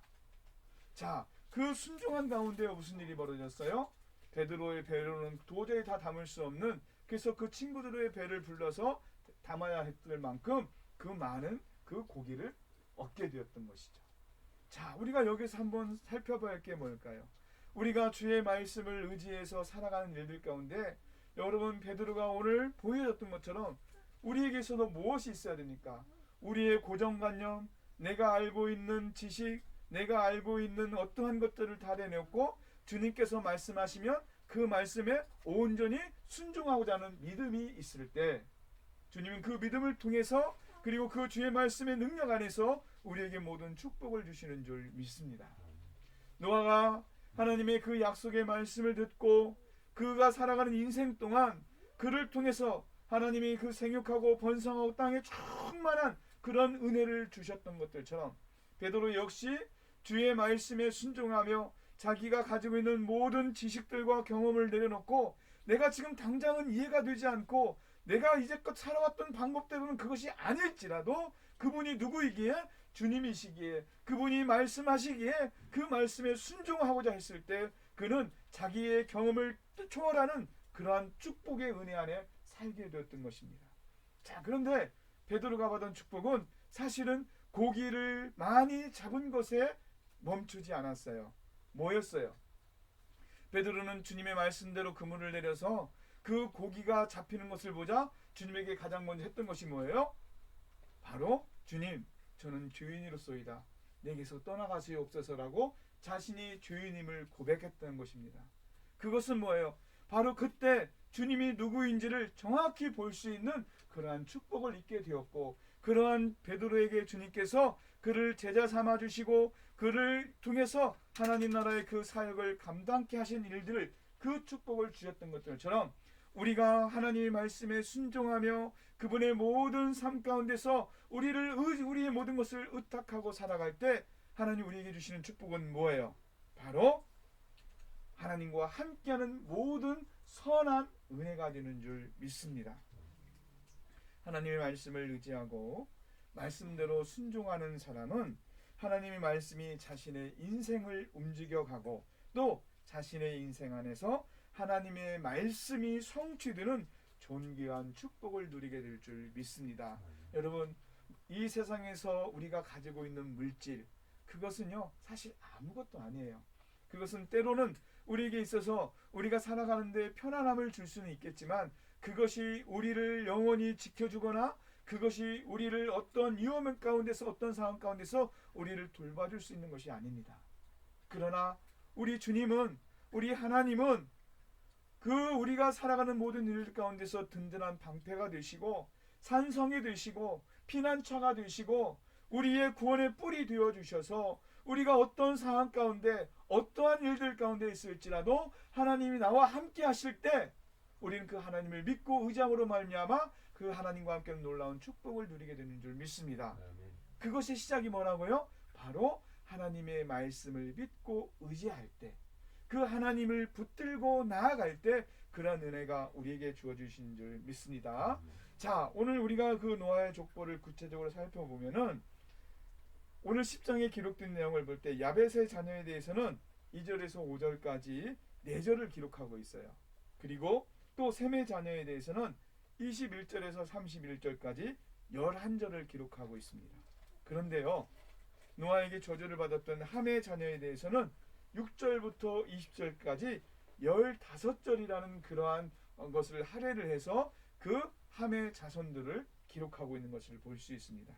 자, 그 순종한 가운데 무슨 일이 벌어졌어요? 베드로의 배로는 도저히 다 담을 수 없는, 그래서 그 친구들의 배를 불러서 담아야 했을 만큼 그 많은 그 고기를 얻게 되었던 것이죠. 자, 우리가 여기서 한번 살펴봐야 할 게 뭘까요? 우리가 주의 말씀을 의지해서 살아가는 일들 가운데 여러분, 베드로가 오늘 보여줬던 것처럼 우리에게서도 무엇이 있어야 됩니까? 우리의 고정관념, 내가 알고 있는 지식, 내가 알고 있는 어떠한 것들을 다 내놓고 주님께서 말씀하시면 그 말씀에 온전히 순종하고자 하는 믿음이 있을 때 주님은 그 믿음을 통해서 그리고 그 주의 말씀의 능력 안에서 우리에게 모든 축복을 주시는 줄 믿습니다. 노아가 하나님의 그 약속의 말씀을 듣고 그가 살아가는 인생 동안 그를 통해서 하나님이 그 생육하고 번성하고 땅에 충만한 그런 은혜를 주셨던 것들처럼 베드로 역시 주의 말씀에 순종하며 자기가 가지고 있는 모든 지식들과 경험을 내려놓고 내가 지금 당장은 이해가 되지 않고 내가 이제껏 살아왔던 방법대로는 그것이 아닐지라도 그분이 누구이기에 주님이시기에 그분이 말씀하시기에 그 말씀에 순종하고자 했을 때 그는 자기의 경험을 초월하는 그러한 축복의 은혜 안에 살게 되었던 것입니다. 자, 그런데 베드로가 받은 축복은 사실은 고기를 많이 잡은 것에 멈추지 않았어요. 뭐였어요? 베드로는 주님의 말씀대로 그물을 내려서 그 고기가 잡히는 것을 보자 주님에게 가장 먼저 했던 것이 뭐예요? 바로 주님, 저는 죄인이로소이다. 내게서 떠나가시옵소서라고 자신이 죄인임을 고백했던 것입니다. 그것은 뭐예요? 바로 그때 주님이 누구인지를 정확히 볼 수 있는 그러한 축복을 잊게 되었고 그러한 베드로에게 주님께서 그를 제자 삼아 주시고 그를 통해서 하나님 나라의 그 사역을 감당케 하신 일들을 그 축복을 주셨던 것들처럼 우리가 하나님의 말씀에 순종하며 그분의 모든 삶 가운데서 우리의 모든 것을 의탁하고 살아갈 때 하나님 우리에게 주시는 축복은 뭐예요? 바로 하나님과 함께하는 모든 선한 은혜가 되는 줄 믿습니다. 하나님의 말씀을 의지하고 말씀대로 순종하는 사람은 하나님의 말씀이 자신의 인생을 움직여가고 또 자신의 인생 안에서 하나님의 말씀이 성취되는 존귀한 축복을 누리게 될 줄 믿습니다. 여러분, 이 세상에서 우리가 가지고 있는 물질 그것은요 사실 아무것도 아니에요. 그것은 때로는 우리에게 있어서 우리가 살아가는데 편안함을 줄 수는 있겠지만 그것이 우리를 영원히 지켜주거나 그것이 우리를 어떤 위험 가운데서 어떤 상황 가운데서 우리를 돌봐줄 수 있는 것이 아닙니다. 그러나 우리 주님은 우리 하나님은 그 우리가 살아가는 모든 일 가운데서 든든한 방패가 되시고 산성이 되시고 피난처가 되시고 우리의 구원의 뿔이 되어주셔서 우리가 어떤 상황 가운데 어떠한 일들 가운데 있을지라도 하나님이 나와 함께 하실 때 우리는 그 하나님을 믿고 의지함으로 말미암아 그 하나님과 함께 놀라운 축복을 누리게 되는 줄 믿습니다. 그것의 시작이 뭐라고요? 바로 하나님의 말씀을 믿고 의지할 때 그 하나님을 붙들고 나아갈 때 그러한 은혜가 우리에게 주어주신 줄 믿습니다. 자, 오늘 우리가 그 노아의 족보를 구체적으로 살펴보면은 오늘 10장에 기록된 내용을 볼 때 야벳의 자녀에 대해서는 2절에서 5절까지 4절을 기록하고 있어요. 그리고 또 셈의 자녀에 대해서는 21절에서 31절까지 11절을 기록하고 있습니다. 그런데요, 노아에게 저주를 받았던 함의 자녀에 대해서는 6절부터 20절까지 15절이라는 그러한 것을 할애를 해서 그 함의 자손들을 기록하고 있는 것을 볼 수 있습니다.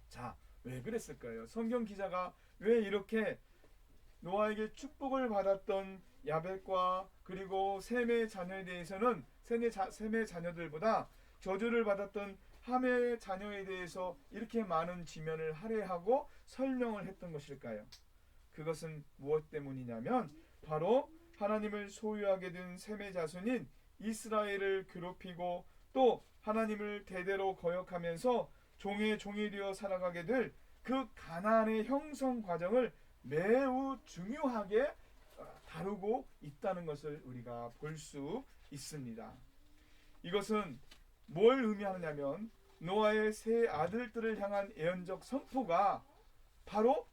자, 왜 그랬을까요? 성경 기자가 왜 이렇게 노아에게 축복을 받았던 야벳과 그리고 셈의 자녀에 대해서는 셈의 자녀들보다 저주를 받았던 함의 자녀에 대해서 이렇게 많은 지면을 할애하고 설명을 했던 것일까요? 그것은 무엇 때문이냐면 바로 하나님을 소유하게 된 셈의 자손인 이스라엘을 괴롭히고 또 하나님을 대대로 거역하면서 종의 종이 되어 살아가게 될 그 가나안의 형성 과정을 매우 중요하게 다루고 있다는 것을 우리가 볼 수 있습니다. 이것은 뭘 의미하냐면 노아의 세 아들들을 향한 예언적 선포가 바로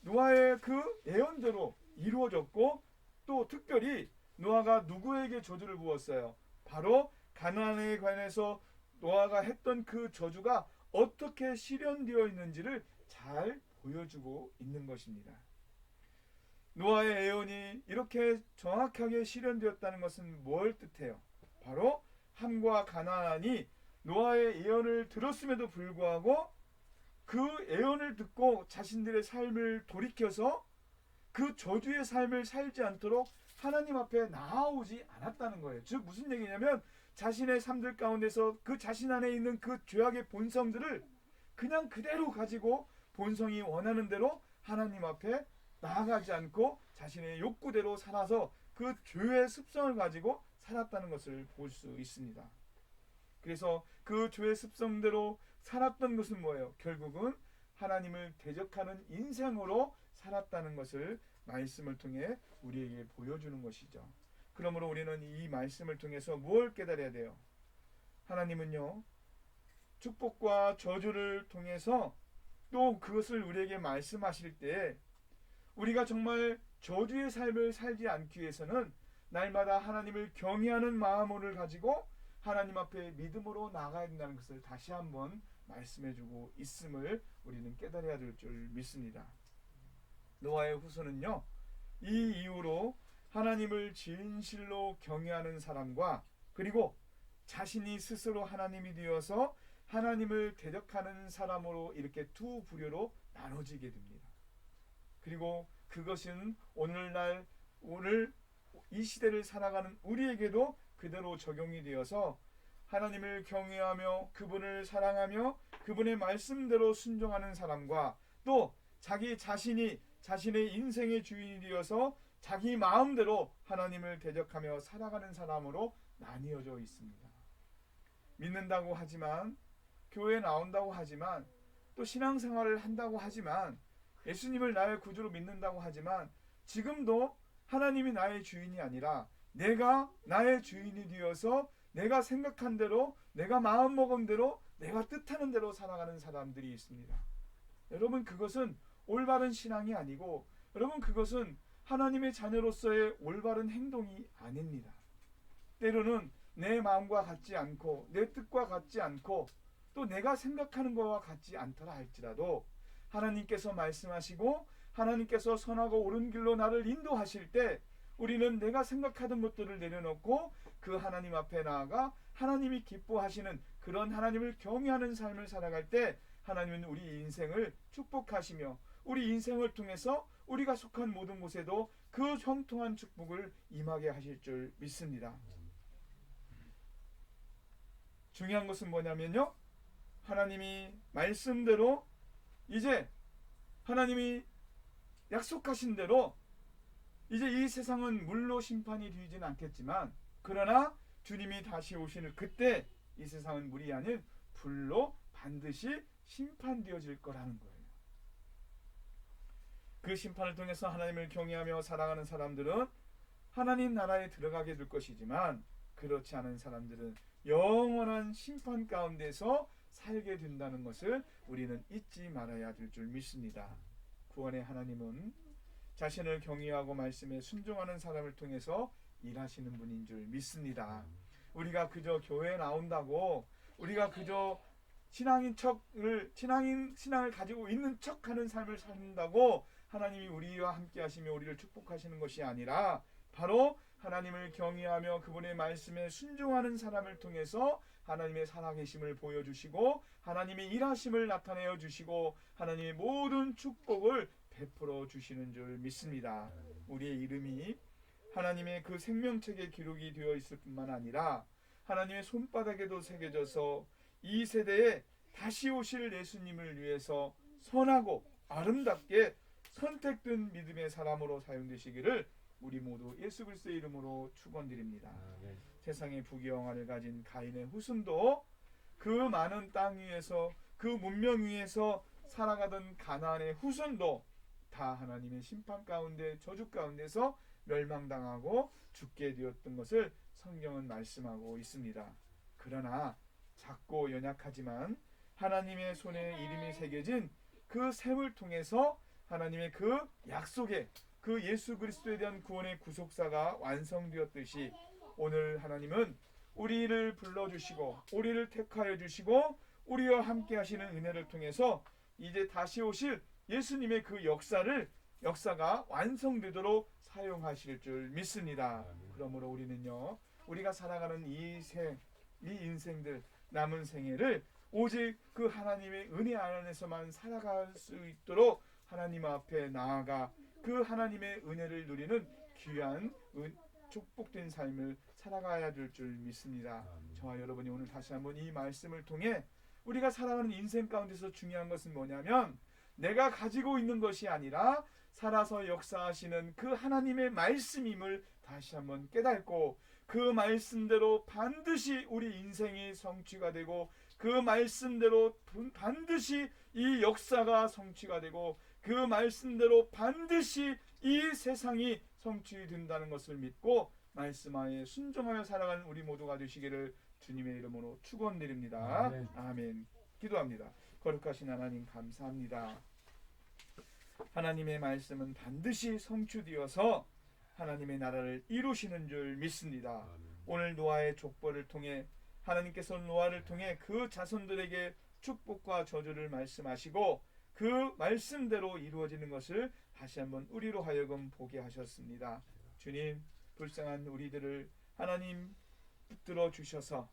노아의 그 예언대로 이루어졌고 또 특별히 노아가 누구에게 저주를 부었어요? 바로 가나안에 관해서 노아가 했던 그 저주가 어떻게 실현되어 있는지를 잘 보여주고 있는 것입니다. 노아의 예언이 이렇게 정확하게 실현되었다는 것은 뭘 뜻해요? 바로 함과 가나안이 노아의 예언을 들었음에도 불구하고 그 애언을 듣고 자신들의 삶을 돌이켜서 그 저주의 삶을 살지 않도록 하나님 앞에 나아오지 않았다는 거예요. 즉 무슨 얘기냐면 자신의 삶들 가운데서 그 자신 안에 있는 그 죄악의 본성들을 그냥 그대로 가지고 본성이 원하는 대로 하나님 앞에 나아가지 않고 자신의 욕구대로 살아서 그 죄의 습성을 가지고 살았다는 것을 볼 수 있습니다. 그래서 그 죄의 습성대로 살았던 것은 뭐예요? 결국은 하나님을 대적하는 인생으로 살았다는 것을 말씀을 통해 우리에게 보여주는 것이죠. 그러므로 우리는 이 말씀을 통해서 무엇을 깨달아야 돼요? 하나님은요, 축복과 저주를 통해서 또 그것을 우리에게 말씀하실 때 우리가 정말 저주의 삶을 살지 않기 위해서는 날마다 하나님을 경외하는 마음을 가지고 하나님 앞에 믿음으로 나아가야 된다는 것을 다시 한번 말씀해주고 있음을 우리는 깨달아야 될 줄 믿습니다. 노아의 후손은요, 이 이후로 하나님을 진실로 경외하는 사람과 그리고 자신이 스스로 하나님이 되어서 하나님을 대적하는 사람으로 이렇게 두 부류로 나눠지게 됩니다. 그리고 그것은 오늘 이 시대를 살아가는 우리에게도 그대로 적용이 되어서 하나님을 경외하며 그분을 사랑하며 그분의 말씀대로 순종하는 사람과 또 자기 자신이 자신의 인생의 주인이 되어서 자기 마음대로 하나님을 대적하며 살아가는 사람으로 나뉘어져 있습니다. 믿는다고 하지만 교회에 나온다고 하지만 또 신앙생활을 한다고 하지만 예수님을 나의 구주로 믿는다고 하지만 지금도 하나님이 나의 주인이 아니라 내가 나의 주인이 되어서 내가 생각한 대로 내가 마음먹은 대로 내가 뜻하는 대로 살아가는 사람들이 있습니다. 여러분 그것은 올바른 신앙이 아니고 여러분 그것은 하나님의 자녀로서의 올바른 행동이 아닙니다. 때로는 내 마음과 같지 않고 내 뜻과 같지 않고 또 내가 생각하는 것과 같지 않더라 할지라도 하나님께서 말씀하시고 하나님께서 선하고 옳은 길로 나를 인도하실 때 우리는 내가 생각하던 것들을 내려놓고 그 하나님 앞에 나아가 하나님이 기뻐하시는 그런 하나님을 경외하는 삶을 살아갈 때 하나님은 우리 인생을 축복하시며 우리 인생을 통해서 우리가 속한 모든 곳에도 그 형통한 축복을 임하게 하실 줄 믿습니다. 중요한 것은 뭐냐면요, 하나님이 말씀대로 이제 하나님이 약속하신 대로 이제 이 세상은 물로 심판이 되지는 않겠지만 그러나 주님이 다시 오시는 그때 이 세상은 물이 아닌 불로 반드시 심판되어질 거라는 거예요. 그 심판을 통해서 하나님을 경외하며 살아가는 사람들은 하나님 나라에 들어가게 될 것이지만 그렇지 않은 사람들은 영원한 심판 가운데서 살게 된다는 것을 우리는 잊지 말아야 될 줄 믿습니다. 구원의 하나님은 자신을 경외하고 말씀에 순종하는 사람을 통해서 일하시는 분인 줄 믿습니다. 우리가 그저 교회에 나온다고 우리가 그저 신앙을 가지고 있는 척하는 삶을 산다고 하나님이 우리와 함께 하시며 우리를 축복하시는 것이 아니라 바로 하나님을 경외하며 그분의 말씀에 순종하는 사람을 통해서 하나님의 살아계심을 보여주시고 하나님의 일하심을 나타내어 주시고 하나님의 모든 축복을 베풀어 주시는 줄 믿습니다. 우리의 이름이 하나님의 그 생명책에 기록이 되어 있을 뿐만 아니라 하나님의 손바닥에도 새겨져서 이 세대에 다시 오실 예수님을 위해서 선하고 아름답게 선택된 믿음의 사람으로 사용되시기를 우리 모두 예수 그리스도의 이름으로 축원드립니다. 세상의 부귀영화를 가진 가인의 후손도 그 많은 땅 위에서 그 문명 위에서 살아가던 가나안의 후손도 다 하나님의 심판 가운데 저주 가운데서 멸망당하고 죽게 되었던 것을 성경은 말씀하고 있습니다. 그러나 작고 연약하지만 하나님의 손에 이름이 새겨진 그 셈을 통해서 하나님의 그 약속에 그 예수 그리스도에 대한 구원의 구속사가 완성되었듯이 오늘 하나님은 우리를 불러주시고 우리를 택하여 주시고 우리와 함께 하시는 은혜를 통해서 이제 다시 오실 예수님의 그 역사가 완성되도록 사용하실 줄 믿습니다. 그러므로 우리는요, 우리가 살아가는 이 인생들 남은 생애를 오직 그 하나님의 은혜 안에서만 살아갈 수 있도록 하나님 앞에 나아가 그 하나님의 은혜를 누리는 귀한 축복된 삶을 살아가야 될 줄 믿습니다. 저와 여러분이 오늘 다시 한번 이 말씀을 통해 우리가 살아가는 인생 가운데서 중요한 것은 뭐냐면 내가 가지고 있는 것이 아니라 살아서 역사하시는 그 하나님의 말씀임을 다시 한번 깨닫고 그 말씀대로 반드시 우리 인생이 성취가 되고 그 말씀대로 반드시 이 역사가 성취가 되고 그 말씀대로 반드시 이 세상이 성취된다는 것을 믿고 말씀하에 순종하며 살아가는 우리 모두가 되시기를 주님의 이름으로 축원드립니다. 아멘. 아멘. 기도합니다. 거룩하신 하나님 감사합니다. 하나님의 말씀은 반드시 성취되어서 하나님의 나라를 이루시는 줄 믿습니다. 오늘 노아의 족보를 통해 하나님께서 노아를 통해 그 자손들에게 축복과 저주를 말씀하시고 그 말씀대로 이루어지는 것을 다시 한번 우리로 하여금 보게 하셨습니다. 주님, 불쌍한 우리들을 하나님 붙들어 주셔서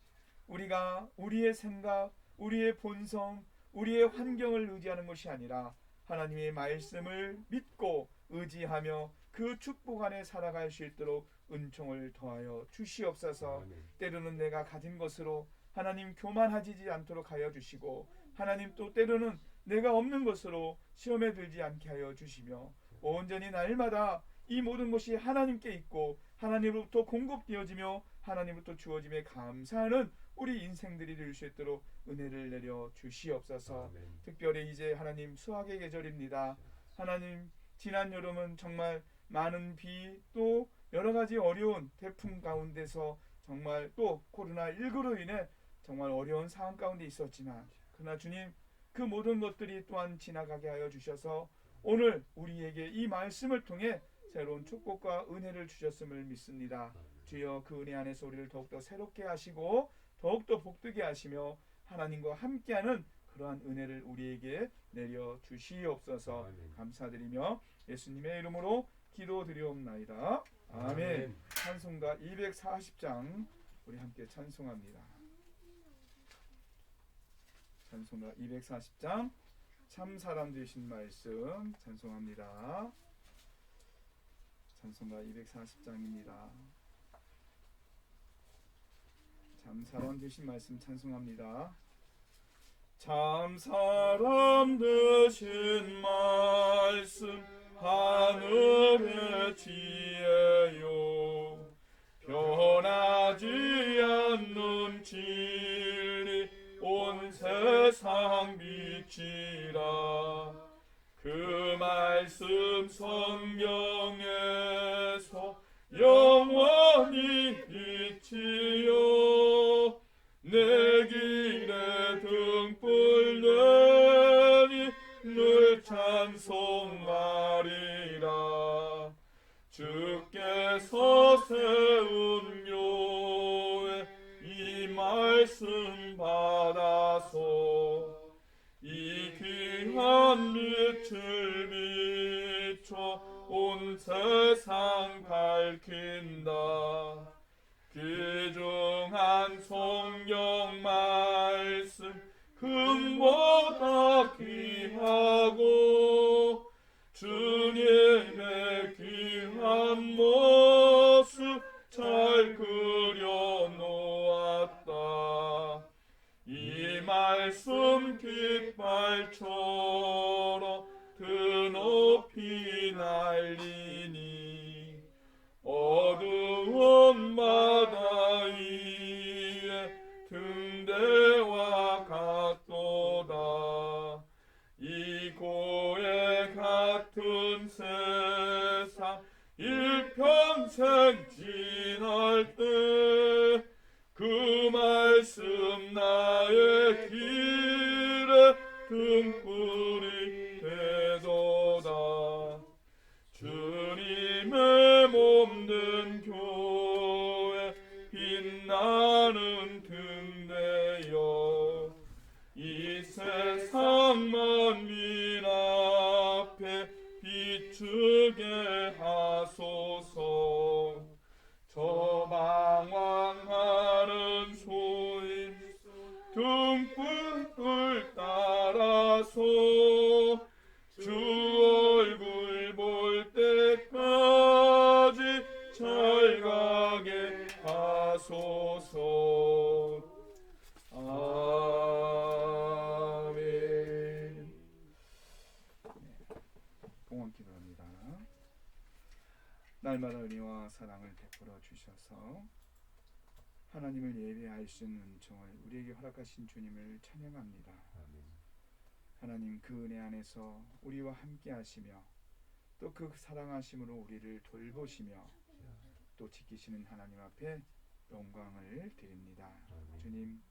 우리가 우리의 생각, 우리의 본성, 우리의 환경을 의지하는 것이 아니라 하나님의 말씀을 믿고 의지하며 그 축복 안에 살아갈 수 있도록 은총을 더하여 주시옵소서. 때로는 내가 가진 것으로 하나님 교만하지 않도록 하여 주시고 하나님 또 때로는 내가 없는 것으로 시험에 들지 않게 하여 주시며 온전히 날마다 이 모든 것이 하나님께 있고 하나님으로부터 공급되어지며 하나님으로부터 주어짐에 감사하는 우리 인생들이 될 수 있도록 은혜를 내려 주시옵소서. 특별히 이제 하나님 수학의 계절입니다. 하나님 지난 여름은 정말 많은 비 또 여러 가지 어려운 태풍 가운데서 정말 또 코로나19로 인해 정말 어려운 상황 가운데 있었지만 그러나 주님 그 모든 것들이 또한 지나가게 하여 주셔서 오늘 우리에게 이 말씀을 통해 새로운 축복과 은혜를 주셨음을 믿습니다. 주여 그 은혜 안에서 우리를 더욱더 새롭게 하시고 더욱더 복되게 하시며 하나님과 함께하는 그러한 은혜를 우리에게 내려 주시옵소서. 감사드리며 예수님의 이름으로 기도드리옵나이다. 아멘. 찬송가 240장 우리 함께 찬송합니다. 찬송가 240장 참 사람 되신 말씀 찬송합니다. 찬송가 240장입니다. 참 사람 되신 말씀 찬송합니다. 참 사람 되신 말씀 하늘의 지혜요 변하지 않는 진리 온 세상 빛이라 그 말씀 성경에서 영원히 빛이요 내 길에 등불 되니 늘 찬송하리라 주께서 세운 교회 이 말씀 받아서 이 귀한 빛을 비춰 온 세상 밝힌다 귀중한 성경 말씀 금보다 귀하고 주님의 귀한 모습 잘 그려놓았다 이 말씀 깃발처럼 드높이 날리니 어두운 바다 위에 등대와 같도다 이 고해 같은 세상 일평생 지날 때 그 말씀 나의 길에 등불이 되도다 주님의 몸된 교회 빛나는 등대여 이 세상 만민 앞에 비추게 하소서 저 방황하는 소인 등불 날마다 은혜와 사랑을 베풀어 주셔서 하나님을 예배할 수 있는 은총을 우리에게 허락하신 주님을 찬양합니다. 아멘. 하나님 그 은혜 안에서 우리와 함께 하시며 또 그 사랑하심으로 우리를 돌보시며 또 지키시는 하나님 앞에 영광을 드립니다. 아멘. 주님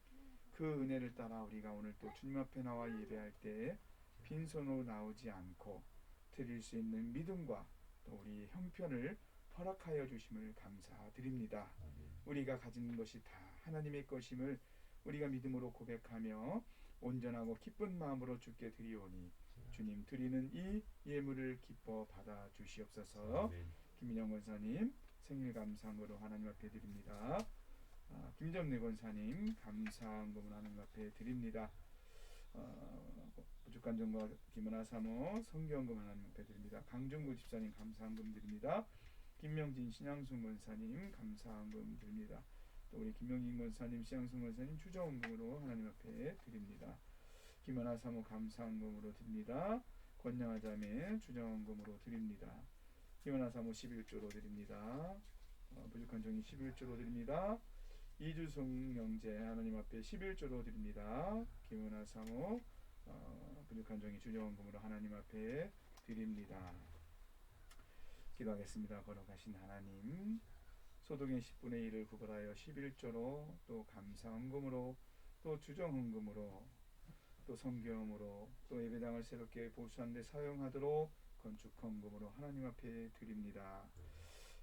그 은혜를 따라 우리가 오늘 또 주님 앞에 나와 예배할 때 빈손으로 나오지 않고 드릴 수 있는 믿음과 또 우리의 형편을 허락하여 주심을 감사드립니다. 아멘. 우리가 가진 것이 다 하나님의 것임을 우리가 믿음으로 고백하며 온전하고 기쁜 마음으로 주께 드리오니 주님 드리는 이 예물을 기뻐 받아 주시옵소서. 아멘. 김민영 권사님 생일 감사함으로 하나님 앞에 드립니다. 김정래 권사님 감사함을 하나님 앞에 드립니다. 부족한 점과 김은하 사모 성경금 하나님 앞에 드립니다. 강중구 집사님 감사함금 드립니다. 김명진 신양순 권사님 감사함금 드립니다. 또 우리 김명진 권사님 신양순 권사님 추정금으로 하나님 앞에 드립니다. 김은하 사모 감사함금으로 드립니다. 권양아 자매 추정금으로 드립니다. 김은하 사모 11조로 드립니다. 부족한 종이 11조로 드립니다. 이주성 형제 하나님 앞에 11조로 드립니다. 김은하 사모 부족한 종이 주정금으로 하나님 앞에 드립니다. 기도하겠습니다. 걸어가신 하나님 소득의 10분의 1을 구걸하여 11조로 또 감사헌금으로 또 주정헌금으로 또 성경으로 또 예배당을 새롭게 보수하는 데 사용하도록 건축헌금으로 하나님 앞에 드립니다.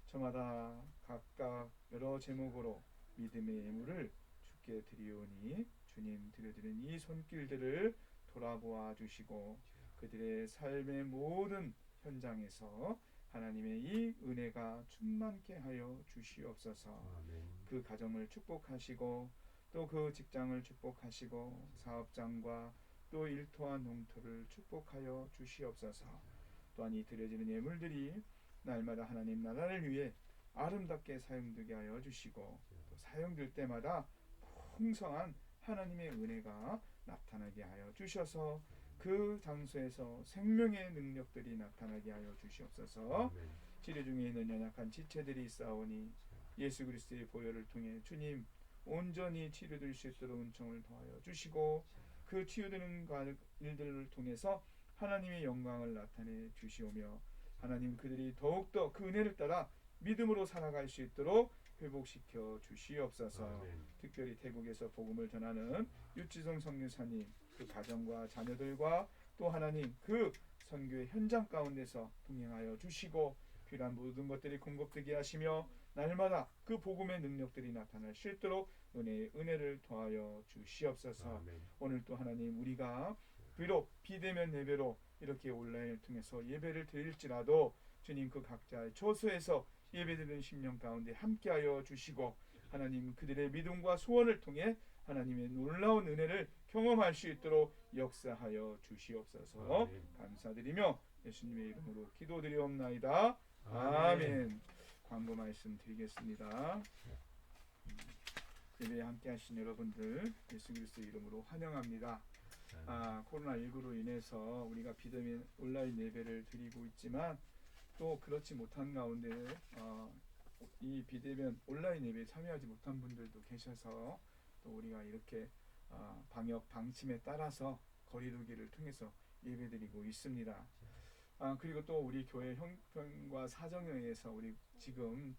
저마다 각각 여러 제목으로 믿음의 예물을 주께 드리오니 주님 드려드린 이 손길들을 돌아보아 주시고 그들의 삶의 모든 현장에서 하나님의 이 은혜가 충만케 하여 주시옵소서. 아멘. 그 가정을 축복하시고 또 그 직장을 축복하시고 사업장과 또 일터와 농토를 축복하여 주시옵소서. 또한 이 드려지는 예물들이 날마다 하나님 나라를 위해 아름답게 사용되게 하여 주시고 또 사용될 때마다 풍성한 하나님의 은혜가 나타나게 하여 주셔서 그 장소에서 생명의 능력들이 나타나게 하여 주시옵소서. 아멘. 치료 중에 있는 연약한 지체들이 있사오니 예수 그리스도의 보혈을 통해 주님 온전히 치료될 수 있도록 은총을 더하여 주시고 그 치유되는 일들을 통해서 하나님의 영광을 나타내 주시오며 하나님 그들이 더욱더 그 은혜를 따라 믿음으로 살아갈 수 있도록 회복시켜 주시옵소서. 아멘. 특별히 태국에서 복음을 전하는 유치성 선교사님 그 가정과 자녀들과 또 하나님 그 선교의 현장 가운데서 동행하여 주시고 필요한 모든 것들이 공급되게 하시며 날마다 그 복음의 능력들이 나타날 수 있도록 은혜를 더하여 주시옵소서. 아멘. 오늘 또 하나님 우리가 비록 비대면 예배로 이렇게 온라인을 통해서 예배를 드릴지라도 주님 그 각자의 처소에서 예배드리는 심령 가운데 함께하여 주시고 하나님 그들의 믿음과 소원을 통해 하나님의 놀라운 은혜를 경험할 수 있도록 역사하여 주시옵소서. 아멘. 감사드리며 예수님의 이름으로 기도드리옵나이다. 아멘. 광고 말씀 드리겠습니다. 예배에 함께 하신 여러분들 예수 그리스도의 이름으로 환영합니다. 코로나19로 인해서 우리가 비대면 온라인 예배를 드리고 있지만 또 그렇지 못한 가운데 이 비대면 온라인 예배에 참여하지 못한 분들도 계셔서 또 우리가 이렇게 방역 방침에 따라서 거리두기를 통해서 예배드리고 있습니다. 그리고 또 우리 교회 형편과 사정에 의해서 우리 지금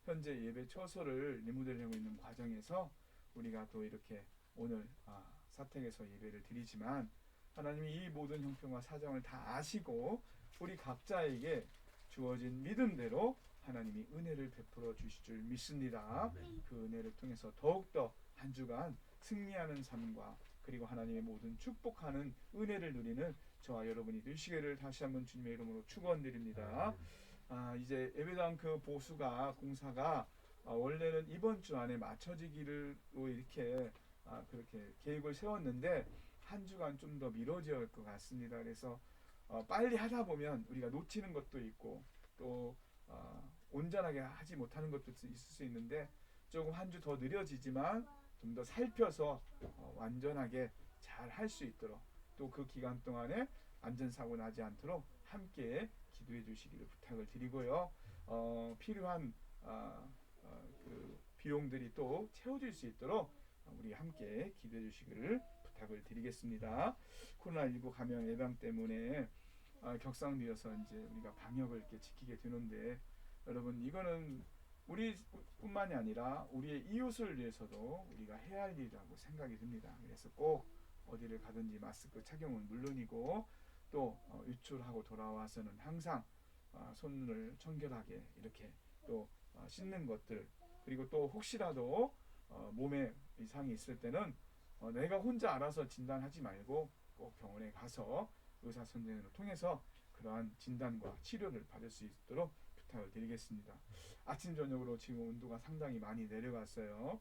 현재 예배 처소를 리모델링하고 있는 과정에서 우리가 또 이렇게 오늘 사택에서 예배를 드리지만 하나님이 이 모든 형편과 사정을 다 아시고 우리 각자에게 주어진 믿음대로 하나님이 은혜를 베풀어 주실 줄 믿습니다. 아멘. 그 은혜를 통해서 더욱더 한 주간 승리하는 삶과 그리고 하나님의 모든 축복하는 은혜를 누리는 저와 여러분이 되시기를 다시 한번 주님의 이름으로 축원드립니다. 이제 예배당 그 보수가 공사가 원래는 이번 주 안에 마쳐지기로 이렇게 그렇게 계획을 세웠는데 한 주간 좀 더 미뤄질 것 같습니다. 그래서 빨리 하다 보면 우리가 놓치는 것도 있고 또 온전하게 하지 못하는 것도 있을 수 있는데 조금 한 주 더 느려지지만 좀 더 살펴서 완전하게 잘 할 수 있도록 또 그 기간 동안에 안전사고 나지 않도록 함께 기도해 주시기를 부탁을 드리고요. 필요한 그 비용들이 또 채워질 수 있도록 우리 함께 기도해 주시기를 부탁을 드리겠습니다. 코로나19 감염 예방 때문에 격상되어서 이제 우리가 방역을 이렇게 지키게 되는데 여러분 이거는 우리뿐만이 아니라 우리의 이웃을 위해서도 우리가 해야 할 일이라고 생각이 듭니다. 그래서 꼭 어디를 가든지 마스크 착용은 물론이고 또 외출하고 돌아와서는 항상 손을 청결하게 이렇게 또 씻는 것들 그리고 또 혹시라도 몸에 이상이 있을 때는 내가 혼자 알아서 진단하지 말고 꼭 병원에 가서 의사 선생님을 통해서 그러한 진단과 치료를 받을 수 있도록 부탁을 드리겠습니다. 아침 저녁으로 지금 온도가 상당히 많이 내려갔어요.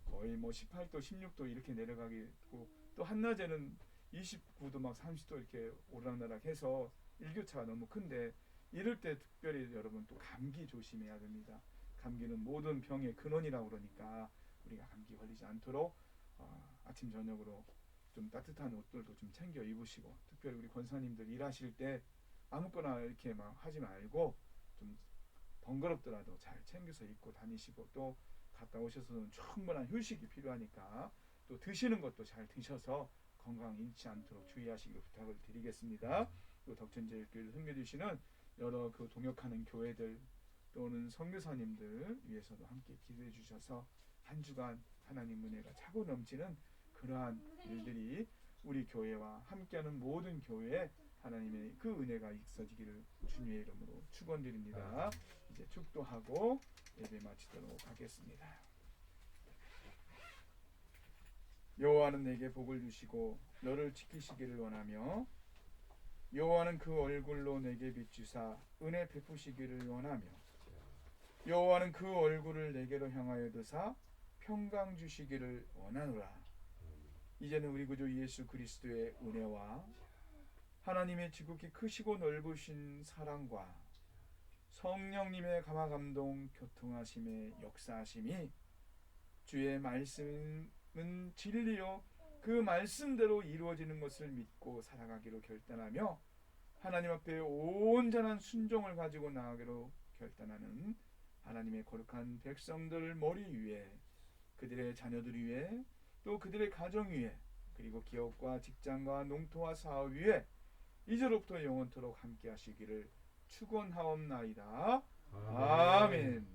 거의 뭐 18도, 16도 이렇게 내려가고 또 한낮에는 29도 막 30도 이렇게 오르락내락해서 일교차가 너무 큰데 이럴 때 특별히 여러분 또 감기 조심해야 됩니다. 감기는 모든 병의 근원이라고 그러니까 우리가 감기 걸리지 않도록 아침 저녁으로 좀 따뜻한 옷들도 좀 챙겨 입으시고 특별히 우리 권사님들 일하실 때 아무거나 이렇게 막 하지 말고 좀 번거롭더라도 잘 챙겨서 입고 다니시고 또 갔다 오셔서는 충분한 휴식이 필요하니까 또 드시는 것도 잘 드셔서 건강 잃지 않도록 주의하시길 부탁을 드리겠습니다. 또 덕천제일교회를 섬겨주시는 여러 그 동역하는 교회들 또는 선교사님들 위해서도 함께 기도해 주셔서 한 주간 하나님 은혜가 차고 넘치는 그러한 일들이 우리 교회와 함께하는 모든 교회에 하나님의 그 은혜가 있어지기를 주님의 이름으로 축원드립니다. 이제 축도하고 예배 마치도록 하겠습니다. 여호와는 내게 복을 주시고 너를 지키시기를 원하며 여호와는 그 얼굴로 내게 비추사 은혜 베푸시기를 원하며 여호와는 그 얼굴을 내게로 향하여 드사 평강 주시기를 원하노라. 이제는 우리 구주 예수 그리스도의 은혜와 하나님의 지극히 크시고 넓으신 사랑과 성령님의 감화감동 교통하심의 역사하심이 주의 말씀은 진리요 그 말씀대로 이루어지는 것을 믿고 살아가기로 결단하며 하나님 앞에 온전한 순종을 가지고 나아가기로 결단하는 하나님의 거룩한 백성들 머리 위에 그들의 자녀들 위에 또 그들의 가정 위에 그리고 기업과 직장과 농토와 사업 위에 이제로부터 영원토록 함께 하시기를 축원하옵나이다. 아멘.